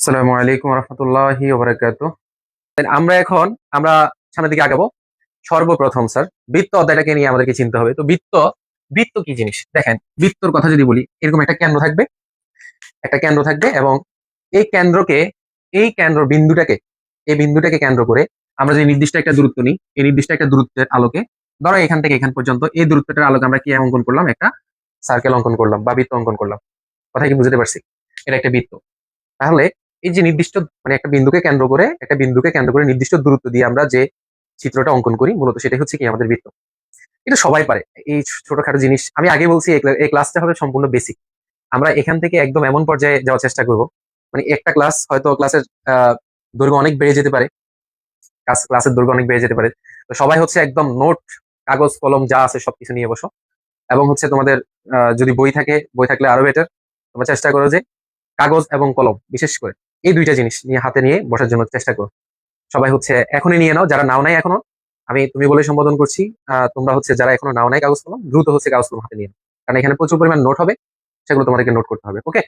আসসালামু আলাইকুম রহমতুল্লাহি ওবারাকাতুহু। আমরা এখন আমরা সামনের দিকে আগাবো। সর্বপ্রথম স্যার বৃত্ত অধ্যায়টাকে নিয়ে আমাদেরকে চিনতে হবে। তো বৃত্ত বৃত্ত কি জিনিস দেখেন। বৃত্তর কথা যদি বলি, এরকম একটা কেন্দ্র থাকবে এবং এই কেন্দ্রকে এই কেন্দ্র বিন্দুটাকে এই বিন্দুটাকে কেন্দ্র করে আমরা যদি নির্দিষ্ট একটা দূরত্ব নিই, এই নির্দিষ্ট একটা দূরত্বের আলোকে ধরো এখান থেকে এখান পর্যন্ত এই দূরত্বটার আলোকে আমরা কি অঙ্কন করলাম, একটা সার্কেল অঙ্কন করলাম বা বৃত্ত অঙ্কন করলাম। কথা কি বুঝতে পারছি? এটা একটা বৃত্ত। তাহলে এই যে নির্দিষ্ট মানে একটা বিন্দুকে কেন্দ্র করে নির্দিষ্ট দূরত্ব দিয়ে আমরা যে চিত্রটা অঙ্কন করি, মূলত সেটাই হচ্ছে কি আমাদের বৃত্ত। এটা সবাই পারে। এই ছোটখাটো জিনিস আমি আগে বলছি, এই ক্লাসটা হবে সম্পূর্ণ বেসিক। আমরা এখান থেকে একদম এমন পর্যায়ে যাওয়ার চেষ্টা করব, মানে একটা ক্লাস হয়তো ক্লাসের দৈর্ঘ্য অনেক বেড়ে যেতে পারে, ক্লাসের দৈর্ঘ্য অনেক বেড়ে যেতে পারে। তো সবাই হচ্ছে একদম নোট, কাগজ কলম যা আছে সবকিছু নিয়ে বসো। এবং হচ্ছে তোমাদের যদি বই থাকলে আরো বেটার। তোমরা চেষ্টা করো যে কাগজ এবং কলম বিশেষ করে এই দুইটা জিনিস নিয়ে হাতে নিয়ে বসার জন্য চেষ্টা করো। সবাই হচ্ছে এখনই নিয়ে নাও, যারা নাও নাই এখনো, আমি তুমি বলে সম্বোধন করছি। তোমরা হচ্ছে যারা এখনো নাও নাই কাগজ কলম, দ্রুত হচ্ছে কাগজ কলম হাতে নিয়ে নাও, কারণ এখানে প্রচুর পরিমাণ নোট হবে, সেগুলো তোমাদেরকে নোট করতে হবে। ওকে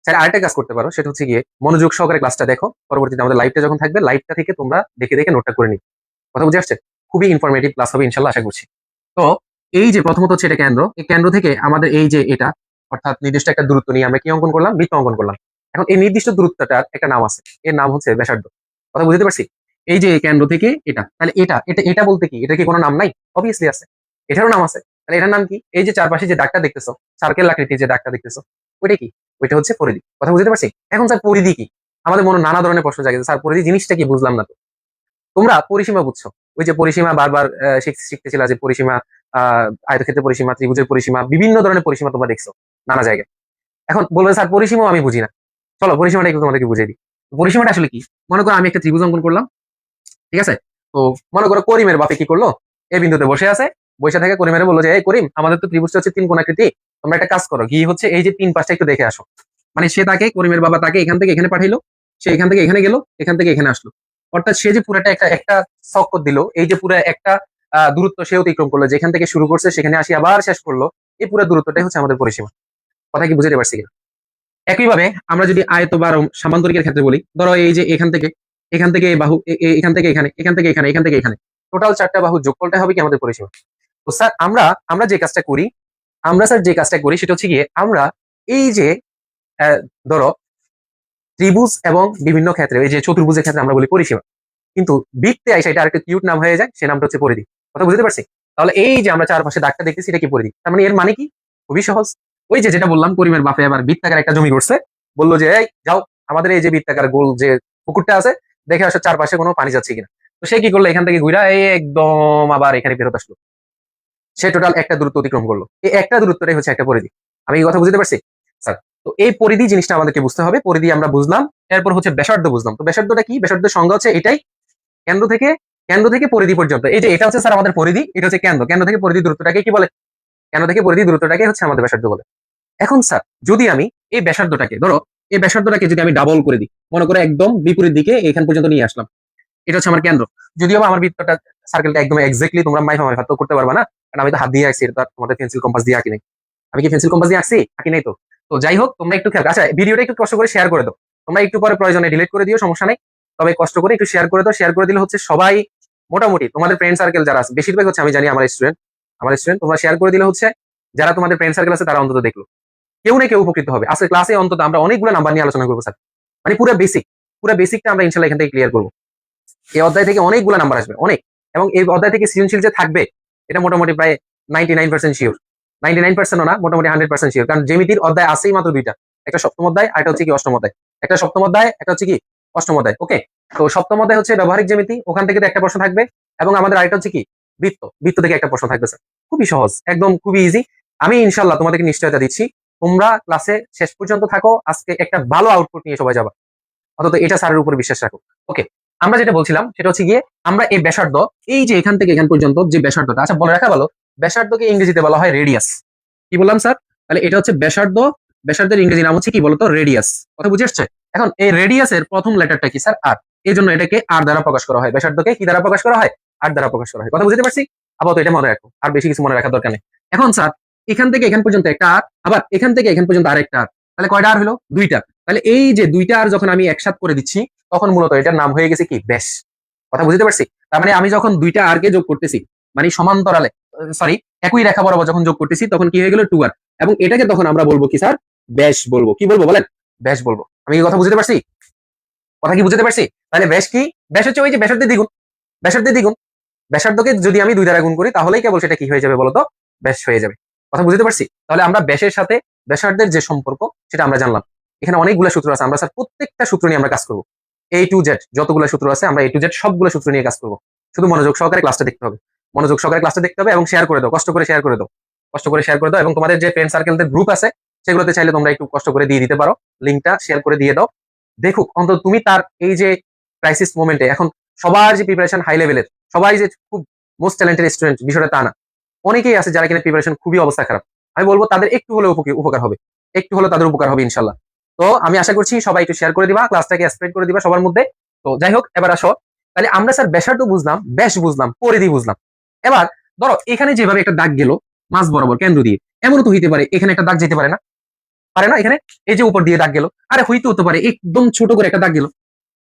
স্যার, আরেকটা কাজ করতে পারো, সেটা হচ্ছে গিয়ে মনোযোগ সহকারে ক্লাসটা দেখো। পরবর্তীতে আমাদের লাইভটা যখন থাকবে, লাইভটা থেকে তোমরা দেখে দেখে নোটটা করে নিও। কথা বুঝে আসছে? খুবই ইনফরমেটিভ ক্লাস হবে ইনশাল্লাহ, আশা করছি। তো এই যে প্রথমত হচ্ছে এটা কেন্দ্র, এই কেন্দ্র থেকে আমাদের এই যে এটা, অর্থাৎ নির্দিষ্ট একটা দূরত্ব নিয়ে আমরা কি অঙ্কন করলাম, বৃত্ত অঙ্কন করলাম। এখন এই নির্দিষ্ট দূরত্বটার একটা নাম আছে, এর নাম হচ্ছে ব্যাসার্ধ। কথা বুঝতে পারছি? এই যে কেন্দ্র থেকে এটা, তাহলে এটা এটা এটা বলতে কি, এটা কি কোনো নাম নাই? অবভিয়াসলি আছে, এটারও নাম আছে। তাহলে এটার নাম কি? এই যে চারপাশে যে দাগটা দেখতেছো, সার্কেল আকৃতির যে দাগটা দেখতেছো, ওইটা কি? ওইটা হচ্ছে পরিধি। কথা বুঝতে পারছি? এখন স্যার পরিধি কি? আমাদের মনে নানা ধরনের প্রশ্ন জাগে, স্যার পরিধি জিনিসটা কি, বুঝলাম না তো। তোমরা পরিসীমা বুঝছো, ওই যে পরিসীমা বারবার শিখতেছিল, যে পরিসীমা, আয়তক্ষেত্রের পরিসীমা, ত্রিভুজের পরিসীমা, বিভিন্ন ধরনের পরিসীমা তোমরা দেখছো নানা জায়গায়। এখন বলবে স্যার পরিসীমাও আমি বুঝি না। চলো পরিসীমাটা একটু তোমাদেরকে বুঝিয়ে দিই। পরিসীমাটা আসলে কি? মনে করো আমি একটা ত্রিভুজ অঙ্কন করলাম, ঠিক আছে? তো মনে করো করিমের বাপে কি করলো, এই বিন্দুতে বসে আছে, বসে থেকে করিমের বললো যে এই করিম, আমাদের তো ত্রিভুজটা হচ্ছে তিন কোণাকৃতি, তোমরা একটা কাজ করো, গিয়ে হচ্ছে এই যে তিন পাঁচটা একটু দেখে আসো। মানে সে তাকে, করিমের বাবা তাকে এখান থেকে এখানে পাঠাইলো, সে এখান থেকে এখানে গেল, এখান থেকে এখানে আসলো। অর্থাৎ সে যে পুরাটা একটা একটা চক্কর দিল, এই যে পুরো একটা দূরত্ব সে অতিক্রম করলো, যেখান থেকে শুরু করছে সেখানে আসি আবার শেষ করলো, এই পুরো দূরত্বটাই হচ্ছে আমাদের পরিসীমা। কথা কি বুঝতে পারছি কিনা? একইভাবে আমরা যদি আয়ত বা সামান্তরিকের ক্ষেত্রে বলি, ধরো এই যে এখান থেকে এই বাহু, এখান থেকে এখানে, এখান থেকে এখানে, এখান থেকে এখানে, টোটাল চারটা বাহু যোগফলটা হবে কি আমাদের পরিসীমা। তো স্যার আমরা যে কাজটা করি, সেটা হচ্ছে গিয়ে আমরা এই যে ধরো ত্রিভুজ এবং বিভিন্ন ক্ষেত্রে, এই যে চতুর্ভুজের ক্ষেত্রে আমরা বলি পরিসীমা, কিন্তু বৃত্তে আইসা এটা আরেকটা কিউট নাম হয়ে যায়, সে নামটা হচ্ছে পরিধি। কথা বুঝতে পারছি? তাহলে এই যে আমরা চারপাশে দাগটা দেখতেছি, এটা কি পরিধি। তার মানে এর মানে কি? খুবই সহজ। ওই যে যেটা বললাম, করিমের বাপে আবার বৃত্তাকার একটা জমি করছে, বললো যে এই যাও, আমাদের এই যে বৃত্তাকার গোল যে পুকুরটা আছে, দেখে আসো চারপাশে কোনো পানি যাচ্ছে কিনা। তো সে কি করলো, এখান থেকে ঘুরা এই একদম আবার এখানে ফেরত আসলো। সে টোটাল একটা দূরত্ব অতিক্রম করলো, এই একটা দূরত্বটাই হচ্ছে একটা পরিধি। আমি এই কথা বুঝতে পারছি স্যার? তো এই পরিধি জিনিসটা আমাদেরকে বুঝতে হবে। পরিধি আমরা বুঝলাম, এরপর হচ্ছে ব্যাসার্ধ বুঝলাম। তো ব্যাসার্ধটা কি? ব্যাসার্ধের সংজ্ঞা হচ্ছে এটাই, কেন্দ্র থেকে পরিধি পর্যন্ত। এই যে এটা হচ্ছে স্যার আমাদের পরিধি, এটা হচ্ছে কেন্দ্র থেকে পরিধি দূরত্বটাকে কি বলে? কেন্দ্র থেকে পরিধি দূরত্বটাকে হচ্ছে আমাদের ব্যাসার্ধ বলে। এখন স্যার যদি আমি এই ব্যাসার্ধটাকে ধরো, এই ব্যাসার্ধটাকে যদি আমি ডাবল করে দিই, মনে করো একদম বিপরীত দিকে এখান পর্যন্ত নিয়ে আসলাম, এটা হচ্ছে আমার কেন্দ্র। যদিও বা আমার বৃত্তটা, সার্কেলটা একদম এক্স্যাক্টলি তোমরা মাই তো করতে পারবে না, কারণ আমি তো হাত দিয়ে আঁকছি, এটা তো আর তোমাদের পেন্সিল কম্পাস দিয়ে আঁকি নাই। আমি কি পেন্সিল কম্পাস দিয়ে আঁকছি? আঁকি নাই তো। তো যাই হোক, তোমরা একটু খেয়াল, আচ্ছা ভিডিওটা একটু কষ্ট করে শেয়ার করে দাও। তোমরা একটু পরে প্রয়োজনে ডিলিট করে দিও, সমস্যা নাই। তবে কষ্ট করে একটু শেয়ার করে দাও। শেয়ার করে দিলে হচ্ছে সবাই, মোটামুটি তোমাদের ফ্রেন্ড সার্কেল যারা আছে, বেশিরভাগ হচ্ছে আমি জানি আমার স্টুডেন্ট, তোমরা শেয়ার করে দিলে হচ্ছে যারা তোমাদের ফ্রেন্ড সার্কেল আছে তারা অন্তত দেখলো, কেউ না কেউ উপকৃত হবে। আজকে ক্লাসে অন্তত আমরা অনেকগুলো নাম্বার নিয়ে আলোচনা করবো স্যার। মানে পুরো বেসিকটা আমরা ইনশাল্লাহ এখান থেকে ক্লিয়ার করবো। এই অধ্যায় থেকে অনেকগুলো নাম্বার আসবে, অনেক। এবং এই অধ্যায় থেকে সৃজনশীল যে থাকবে, এটা মোটামুটি প্রায় 99% শিওর। 99%ও না, মোটামুটি 100% শিওর। কারণ জ্যামিতির অধ্যায় আছেই মাত্র দুইটা, একটা সপ্তম অধ্যায় আর একটা হচ্ছে কি অষ্টম অধ্যায়। একটা সপ্তম অধ্যায়, একটা হচ্ছে কি অষ্টম অধ্যায়। ওকে, তো সপ্তম অধ্যায় হচ্ছে ব্যবহারিক জ্যামিতি, ওখান থেকে তো একটা প্রশ্ন থাকবে। এবং আমাদের আরেকটা হচ্ছে কি বৃত্ত থেকে একটা প্রশ্ন থাকবে স্যার। খুবই সহজ, একদম খুবই ইজি। আমি ইনশাল্লাহ তোমাদেরকে নিশ্চয়তা দিচ্ছি, তোমরা ক্লাসে শেষ পর্যন্ত থাকো, আজকে একটা ভালো আউটপুট নিয়ে সবাই যাবা। অন্তত এটা স্যারের উপর বিশ্বাস রাখো। ওকে, আমরা যেটা বলছিলাম সেটা হচ্ছে গিয়ে, আমরা এই ব্যাসার্ধ, এই যে এখান থেকে এখান পর্যন্ত যে ব্যাসার্ধটা, আচ্ছা বলে রাখা ভালো, ব্যাসার্ধকে ইংরেজিতে বলা হয় রেডিয়াস। কি বললাম স্যার? তাহলে এটা হচ্ছে ব্যাসার্ধ, ব্যাসার্ধের ইংরেজি নাম হচ্ছে কি বলতো? রেডিয়াস। কথা বুঝে আসছে? এখন এই রেডিয়াসের প্রথম লেটারটা কি স্যার? আর। এই জন্য এটাকে আর দ্বারা প্রকাশ করা হয়। ব্যাসার্ধকে কি দ্বারা প্রকাশ করা হয়? আর দ্বারা প্রকাশ করা হয়। কথা বুঝতে পারছি? আপাতত এটা মনে রাখো, আর বেশি কিছু মনে রাখার দরকার নেই। এখন স্যার এখান থেকে এখান পর্যন্ত একটা আর, আবার এখান থেকে এখান পর্যন্ত আরেকটা আর। তাহলে কয়টা আর হলো? দুইটা। তাহলে এই যে দুইটা আর যখন আমি একসাথে করে দিচ্ছি, তখন মূলত এটার নাম হয়ে গেছে কি? ব্যাস। কথা বুঝতে পারছি? তার মানে আমি যখন দুইটা আর কে যোগ করতেছি, মানে সমান্তরালে, সরি, একই রেখা বরাবর যখন যোগ করতেছি, তখন কি হয়ে গেল? টু আর। এবং এটাকে তখন আমরা বলবো কি স্যার? ব্যাস বলবো। কি বলবো বলেন? ব্যাস বলবো। আমি কি কথা বুঝতে পারছি? কথা কি বুঝতে পারছি? তাহলে ব্যাস কি? ব্যাস হচ্ছে ওই যে ব্যাসার্ধের দ্বিগুণ। ব্যাসার্ধের দ্বিগুণ। ব্যাসার্ধকে যদি আমি 2 দ্বারা গুণ করি, তাহলেই কেবল সেটা কি হয়ে যাবে বলতো? ব্যাস হয়ে যাবে। কথা বুঝতে পারছি? তাহলে আমরা ব্যাসের সাথে ব্যাসার্ধের যে সম্পর্ক, সেটা আমরা জানলাম। এখানে অনেকগুলো সূত্র আছে, আমরা স্যার প্রত্যেকটা সূত্র নিয়ে আমরা কাজ করব। A to Z যতগুলো সূত্র আছে, আমরা A to Z সবগুলো সূত্র নিয়ে কাজ করব। শুধু মনোযোগ সহকারে ক্লাসটা দেখতে হবে। মনোযোগ সহকারে ক্লাসটা দেখতে হবে এবং শেয়ার করে দাও, কষ্ট করে শেয়ার করে দাও। কষ্ট করে শেয়ার করে দাও এবং তোমাদের যে ফ্রেন্ড সার্কেলদের গ্রুপ আছে, সেগুলোতে চাইলে তোমরা একটু কষ্ট করে দিয়ে দিতে পারো। লিংকটা শেয়ার করে দিয়ে দাও। দেখুক অন্তত তুমি তার এই যে ক্রাইসিস মোমেন্টে, এখন সবার যে প্রিপারেশন হাই লেভেলের, সবাই যে খুব মোস্ট ট্যালেন্টেড স্টুডেন্ট, বিষয়টা তা না। অনেকেই আছে যারা কিনা প্রিপারেশন খুবই অবস্থা খারাপ। আমি বলবো তাদের একটু হলেও উপকার হবে, একটু হলেও তাদের উপকার হবে ইনশাল্লাহ। তো আমি আশা করছি সবাই একটু শেয়ার করে দিবা, ক্লাসটাকে স্প্রেড করে দিবা সবার মধ্যে। তো যাই হোক, এবার আসো। তাহলে আমরা স্যার ব্যাসার্ধ বুঝলাম, ব্যাস বুঝলাম, পরিধি বুঝলাম। এবার ধরো এখানে যেভাবে একটা দাগ গেল মাঝ বরাবর কেন্দ্র দিয়ে, এমনও তো হইতে পারে এখানে একটা দাগ যেতে পারে না? পারে না? এখানে এই যে উপর দিয়ে দাগ গেল, আরে হইতে হতে পারে একদম ছোট করে একটা দাগ গেল।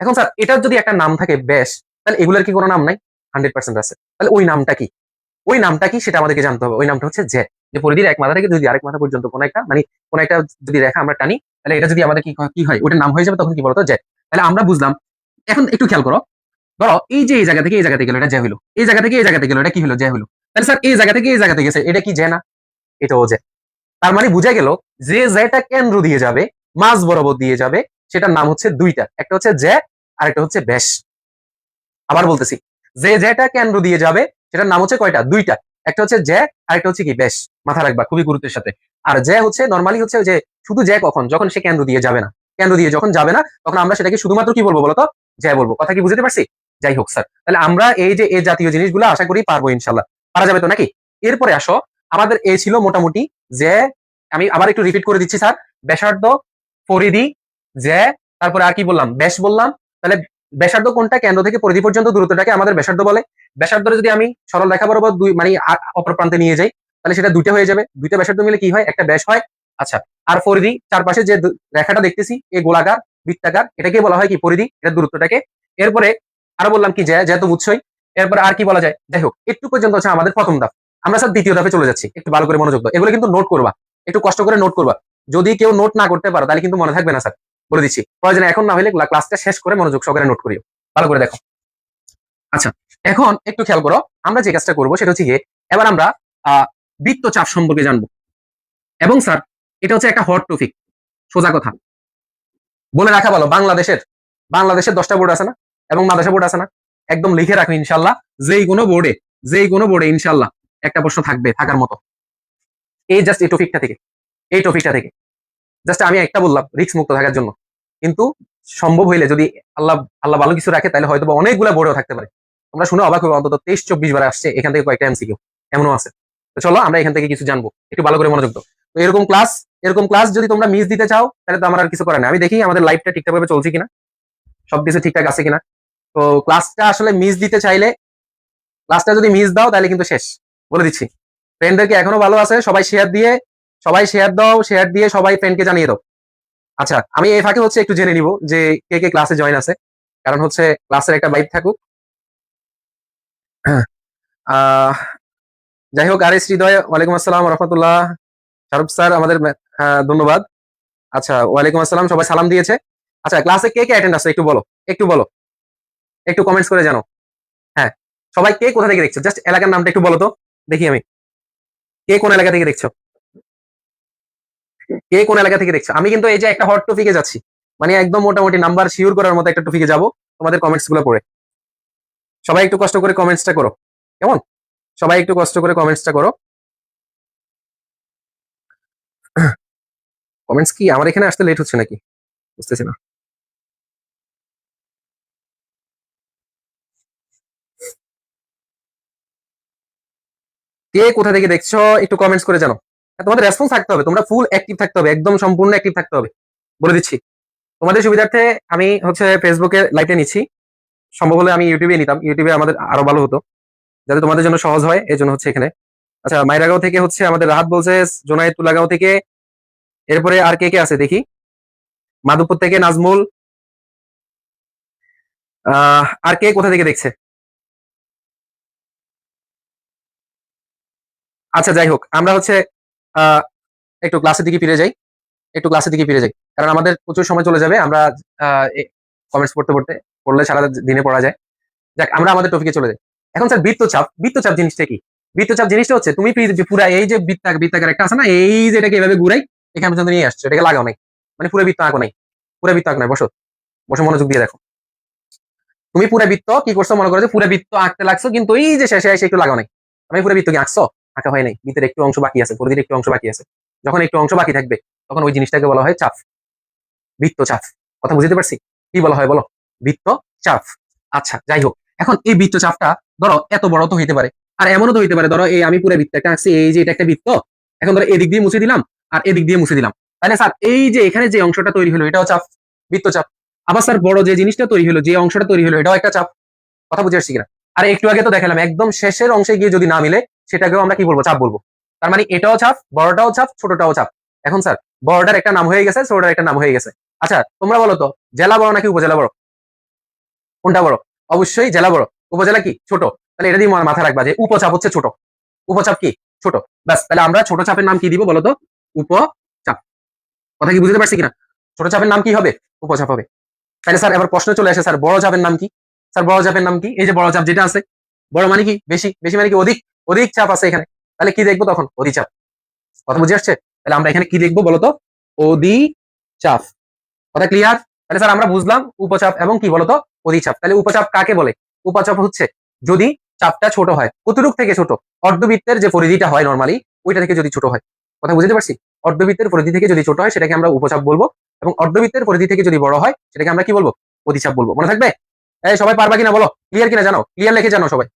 এখন স্যার এটার যদি একটা নাম থাকে ব্যাস, তাহলে এগুলোর কি কোনো নাম নাই? 100% আছে। তাহলে ওই নামটা কি? ওই নামটা কি সেটা আমাদেরকে জানতে হবে। ওই নামটা হচ্ছে জে। যে পরিধির এক মাথা থেকে যদি আরেক মাথা পর্যন্ত কোন একটা, মানে কোন একটা যদি রেখা আমরা টানি, তাহলে এটা যদি আমাদের কি হয়, ওটার নাম হয়ে যাবে তখন কি বলতো? জে। তাহলে আমরা বুঝলাম। এখন একটু খেয়াল করো। ধরো এই যে এই জায়গা থেকে এই জায়গাতে গেল, এটা জে হইলো। এই জায়গা থেকে এই জায়গাতে গেল, এটা কি হলো? জে হইলো। তাহলে স্যার এই জায়গা থেকে এই জায়গাতে গেছে, এটা কি জে না? এটাও জে। তার মানে বুঝা গেল যে জেটা কেন্দ্র দিয়ে যাবে, মাঝ বরাবর দিয়ে যাবে, সেটার নাম হচ্ছে দুইটা, একটা হচ্ছে জে আর একটা হচ্ছে ব্যাস। আবার বলতেছি, যে যেটা কেন্দ্র দিয়ে যাবে, সেটার নাম হচ্ছে কয়টা? দুইটা। একটা হচ্ছে জে আর একটা হচ্ছে কি? ব্যাস। মাথা রাখবা খুবই গুরুত্বের সাথে। আর জে হচ্ছে নর্মালি হচ্ছে যে শুধু জে কখন, যখন সে কেন্দ্র দিয়ে যাবে না। কেন্দ্র দিয়ে যখন যাবে না, তখন আমরা সেটাকে শুধুমাত্র কি বলবো বলতো? জে বলবো। কথা কি বুঝতে পারছি? যাই হোক স্যার, তাহলে আমরা এই যে এই জাতীয় জিনিসগুলো আশা করি পারবো ইনশাল্লাহ। পারা যাবে তো নাকি? এরপরে আসো, আমাদের এ ছিল মোটামুটি যে, আমি আবার একটু রিপিট করে দিচ্ছি স্যার। ব্যাসার্ধ, পরিধি, জে, তারপরে আর কি বললাম? ব্যাস বললাম। তাহলে ব্যাসার্ধ কোনটা? কেন্দ্র থেকে পরিধি পর্যন্ত দূরত্বটাকে আমাদের ব্যাসার্ধ বলে। ব্যাসার্ধরে যদি আমি সরল রেখা বরাবর দুই, মানে অপর প্রান্তে নিয়ে যাই, তাহলে সেটা দুইটা হয়ে যাবে। দুইটা ব্যাসার্ধ মিলে কি হয়? একটা ব্যাস হয়। আচ্ছা, আর পরিধি, চারপাশে যে রেখাটা দেখতেছি, এই গোলাকার বৃত্তাকার, এটাকে বলা হয় কি? পরিধি। এটা দূরত্বটাকে। এরপরে আরো বললাম কি? যেহেতু বুঝছই। এরপরে আর কি বলা যায়? যাই হোক, একটু পর্যন্ত হচ্ছে আমাদের প্রথম ধাপ। আমরা স্যার দ্বিতীয় ধাপে চলে যাচ্ছি, একটু ভালো করে মনোযোগ দাও। এগুলো কিন্তু নোট করবা, একটু কষ্ট করে নোট করবা। যদি কেউ নোট না করতে পারো, তাহলে কিন্তু মনে থাকবে না স্যার, বলে দিচ্ছি। প্রয়োজনে এখন না হলে ক্লাসটা শেষ করে মনোযোগ সহকারে নোট করিও, ভালো করে দেখো। আচ্ছা, এখন একটু খেয়াল করো। আমরা যে কাজটা করবো সেটা হচ্ছে গিয়ে, এবার আমরা বৃত্তচাপ সম্পর্কে জানবো। এবং স্যার এটা হচ্ছে একটা হট টপিক, সোজা কথা বলে রাখা ভালো। বাংলাদেশের 10টা বোর্ড আছে না, এবং মাদ্রাসা বোর্ড আছে না, একদম লিখে রাখো ইনশাল্লাহ। যেই কোনো বোর্ডে ইনশাল্লাহ একটা প্রশ্ন থাকবে, থাকার মতো। এই জাস্ট এই টপিকটা থেকে জাস্ট আমি একটা বললাম রিস্ক মুক্ত থাকার জন্য। কিন্তু সম্ভব হইলে, যদি আল্লাহ আল্লাহ ভালো কিছু রাখে, তাহলে হয়তো অনেকগুলো বোর্ডেও থাকতে পারে। তোমরা শুনে অবাক হবে, অন্তত 23-24 বার আসছে এখান থেকে কয়েকটা এমসিকিউ এমনও আছে। তো চলো আমরা এখান থেকে কিছু জানবো, একটু ভালো করে মনোযোগ দাও। তো এরকম ক্লাস যদি তোমরা মিস দিতে চাও, তাহলে তো আমার আর কিছু করার নেই। আমি দেখি আমাদের লাইভটা ঠিকঠাক ভাবে চলছে কিনা, সবকিছু ঠিকঠাক আছে কিনা। তো ক্লাসটা আসলে মিস দিতে চাইলে, ক্লাসটা যদি মিস দাও তাহলে কিন্তু শেষ, বলে দিচ্ছি। ফ্রেন্ডদেরকে এখনো ভালো আছে, সবাই শেয়ার দাও, শেয়ার দিয়ে সবাই ফ্রেন্ডকে জানিয়ে দাও। আচ্ছা, আমি এই ফাঁকে হচ্ছে একটু জেনে নিব যে কে কে ক্লাসে জয়েন আছে, কারণ হচ্ছে ক্লাসের একটা ভাইব থাকুক। আহ যাই হোক, আর এস হৃদয়, ওয়ালাইকুম আসসালাম রহমতুল্লাহ। শাহরুখ স্যার আমাদের, ধন্যবাদ। আচ্ছা, ওয়ালাইকুম আসসালাম, সবাই সালাম দিয়েছে। আচ্ছা, ক্লাসে কে কে অ্যাটেন্ড আছে একটু বলো, একটু বলো, একটু কমেন্টস করে জানো। হ্যাঁ, সবাই কে কোথা থেকে দেখছো, জাস্ট এলাকার নামটা একটু বলো তো, দেখি আমি কে কোন এলাকা থেকে দেখছো। কে কোন এলাকা থেকে দেখছো? আমি কিন্তু এই যে একটা হট টপিকে যাচ্ছি, মানে একদম মোটামুটি নাম্বার শিওর করার মতো একটা টপিকে যাব, তোমাদের কমেন্টস গুলো পড়ে। সবাই একটু কষ্ট করে কমেন্টসটা করো, কেমন? সবাই একটু কষ্ট করে কমেন্টসটা করো। কমেন্টস কি আমার এখানে আসতে লেট হচ্ছে নাকি? বুঝতেছি না। কে কোথা থেকে দেখছো একটু কমেন্টস করে জানো। আর তোমাদের রেসপন্স থাকতে হবে, তোমরা ফুল অ্যাক্টিভ থাকতে হবে, একদম সম্পূর্ণ অ্যাক্টিভ থাকতে হবে, বলে দিচ্ছি। তোমাদের সুবিধার্থে আমি হচ্ছে ফেসবুকে লাইভে নিচ্ছি, সম্ভব হলে আমি ইউটিউবে নিতাম, ইউটিউবে আমাদের আরো ভালো হতো, যাতে তোমাদের জন্য সহজ হয়, এই জন্য হচ্ছে এখানে। আচ্ছা, মাইরাগাঁও থেকে হচ্ছে আমাদের রাহাত বলছে, জোনায়েত তুলাগাঁও থেকে, এরপরে আর কে কে আছে দেখি, মাধবপুর থেকে নাজমুল, আর কে কোথা থেকে দেখছে? আচ্ছা যাই হোক, আমরা হচ্ছে আহ একটু ক্লাসের দিকে ফিরে যাই, একটু ক্লাসের দিকে ফিরে যাই, কারণ আমাদের প্রচুর সময় চলে যাবে। আমরা কমেন্টস পড়তে পড়তে পড়লে সারা দিনে পড়া যায়। যাক, আমরা আমাদের টপিকে চলে যাই। এখন স্যার বৃত্তচাপ, বৃত্তচাপ জিনিসটা কি? বৃত্তচাপ জিনিসটা হচ্ছে তুমি পুরা এই যে বৃত্তাকার একটা আছে না, এই যে এটাকে এভাবে ঘুরাই এখানে পর্যন্ত নিয়ে আসছো, এটাকে লাগাও নাই, মানে পুরো বৃত্ত আঁকো নাই, পুরো বৃত্ত আঁকো নাই। বসো, বসে মনোযোগ দিয়ে দেখো। তুমি পুরো বৃত্ত কি করছো, মনে করো যে পুরো বৃত্ত আঁকতে লাগছো, কিন্তু এই যে শেষে এসে একটু লাগাও নাই। আমি পুরো বৃত্ত কি আঁকছো? আঁকা হয় নাই, বৃত্তের একটু অংশ বাকি আছে, পরিধির একটু অংশ বাকি আছে। যখন একটু অংশ বাকি থাকবে তখন ওই জিনিসটাকে বলা হয় চাপ, বৃত্তচাপ। কথা বুঝতে পারছি? কি বলা হয় বলো? বৃত্তচাপ। আচ্ছা যাই হোক, এখন এই বৃত্তচাপটা ধরো এত বড় তো হইতে পারে, আর এমনও তো হইতে পারে, ধরো এই আমি পুরো বৃত্ত একটা আঁকছি, এই যে এটা একটা বৃত্ত, এখন ধরো এদিক দিয়ে মুছে দিলাম আর এদিক দিয়ে মুছে দিলাম, তাহলে স্যার এই যে এখানে যে অংশটা তৈরি হলো এটাও চাপ, বৃত্তচাপ। আবার স্যার বড় যে জিনিসটা তৈরি হলো, যে অংশটা তৈরি হলো, এটাও একটা চাপ। কথা বুঝে আসছি কিনা? আর একটু আগে তো দেখালাম একদম শেষের অংশে গিয়ে যদি না মিলে সেটাকেও আমরা কি বলবো? চাপ বলবো। তার মানে এটাও চাপ, বড়টাও চাপ, ছোটটাও চাপ। এখন স্যার বড়টার একটা নাম হয়ে গেছে, ছোটটার একটা নাম হয়ে গেছে। আচ্ছা তোমরা বলো তো, জেলা বড় নাকি উপজেলা বড়? কোনটা বড়? অবশ্যই জেলা বড়। উপজেলা কি ছোট? তাহলে এটা দিয়ে মাথা রাখবা যে উপচাপ হচ্ছে ছোট, উপচাপ কি ছোট। ব্যাস, তাহলে আমরা ছোট চাপের নাম কি দিব বলতো? উপচাপ। কথা কি বুঝতে পারছি কিনা? ছোট চাপের নাম কি হবে? উপচাপ হবে। তাহলে স্যার এবার প্রশ্ন চলে আসে, স্যার বড় চাপের নাম কি? স্যার বড় চাপের নাম কি? এই যে বড় চাপ যেটা আছে, বড় মানে কি বেশি, বেশি মানে কি অধিক, অধিক চাপ আছে এখানে। তাহলে কি দেখবো তখন? অধিচাপ। কথা বুঝে আসছে? তাহলে আমরা এখানে কি দেখবো বলতো? অধিচাপ। কথা ক্লিয়ার? তাহলে স্যার আমরা বুঝলাম উপচাপ এবং কি বলতো? অধিচাপ। তাহলে উপচাপ কাকে বলে? উপচাপ হচ্ছে যদি চাপটা ছোট হয়। কতটুক থেকে ছোট? অর্ধবৃত্তের যে পরিধিটা হয় নরমালি, ওইটা থেকে যদি ছোট হয়। কথা বুঝতে পারছি? অর্ধবৃত্তের পরিধি থেকে যদি ছোট হয় সেটাকে আমরা উপচাপ বলবো, এবং অর্ধবৃত্তের পরিধি থেকে যদি বড় হয় সেটাকে আমরা কি বলবো? অধিচাপ বলবো। মনে থাকবে? এই সবাই পারবা কিনা বলো? ক্লিয়ার কিনা জানো? ক্লিয়ার লিখে জানো সবাই?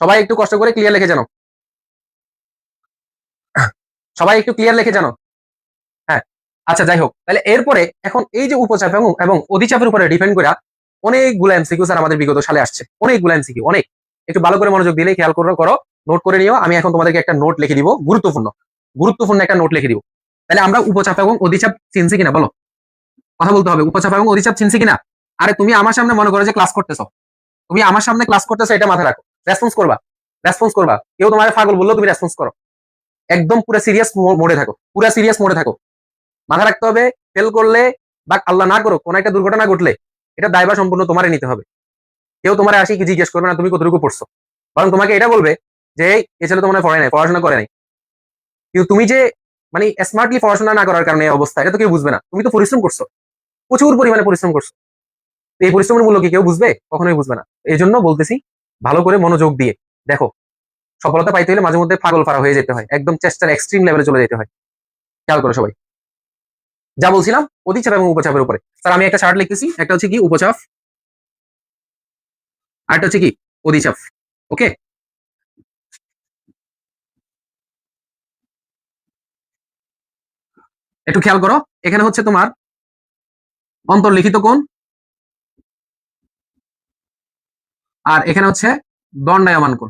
সবাই একটু কষ্ট করে ক্লিয়ার লিখে জানো। সবাই একটু ক্লিয়ার লিখে জানো। হ্যাঁ। আচ্ছা যাই হোক, তাহলে এরপরে এখন এই যে উপচাপ এবং অধিচাপের উপরে ডিপেন্ড করে অনেকগুলো এমসিকিউ স্যার আমাদের বিগত সালে আসছে, অনেকগুলো এমসিকিউ, অনেক। একটু ভালো করে মনোযোগ দিলে খেয়াল করো, নোট করে নিও। আমি এখন তোমাদেরকে একটা নোট লিখে দিব, গুরুত্বপূর্ণ, গুরুত্বপূর্ণ একটা নোট লিখে দিব। তাহলে আমরা উপচাপ এবং অধিচাপ চিনছি কিনা বলো? কথা বলতে হবে, উপচাপ এবং অধিচাপ চিনছি কিনা? আরে তুমি আমার সামনে মনে করো যে ক্লাস করতেছো, তুমি আমার সামনে ক্লাস করতেছো, এটা মাথায় রাখো। রেসপন্স করবা, রেসপন্স করবা। কেউ তোমার পাগল বললো, তুমি রেসপন্স করো। একদম পুরো সিরিয়াস মোডে থাকো, পুরো সিরিয়াস মোডে থাকো। মাথা রাখতে হবে, ফেল করলে বা আল্লাহ না করো কোন একটা দুর্ঘটনা ঘটলে এটা দায়ভার সম্পূর্ণ তোমারই নিতে হবে। কেউ তোমার আসি কি জিজ্ঞেস করবে না তুমি কতটুকু পড়ছো, বরং তোমাকে এটা বলবে যে এই ছেলে তো মনে পড়ে নাই, পড়াশোনা করে নাই। কিন্তু তুমি যে মানে স্মার্টলি পড়াশোনা না করার কারণে এই অবস্থা, এটা তো কেউ বুঝবে না। তুমি তো পরিশ্রম করছো, প্রচুর পরিমাণে পরিশ্রম করছো। এই পরিশ্রমের মূল্য কি কেউ বুঝবে? কখনোই বুঝবে না। এই জন্য বলতেছি ভালো করে মনোযোগ দিয়ে দেখো। সফলতা পাইতে হলে মাঝে মধ্যে পাগল পারা হয়ে যেতে হয়, একদম চেষ্টার এক্সট্রিম লেভেলে চলে যেতে হয়। খেয়াল করো সবাই। যা বলছিলাম অধিচাপ এবং উপচাপের উপরে, স্যার আমি একটা চার্ট লিখতেছি, একটা হচ্ছে কি উপচাপ, আরেকটা হচ্ছে কি অধিচাপ। ওকে, একটু খেয়াল করো। এখানে হচ্ছে তোমার অন্তর্লিখিত কোণ, আর এখানে হচ্ছে দণ্ডায়মান কোণ।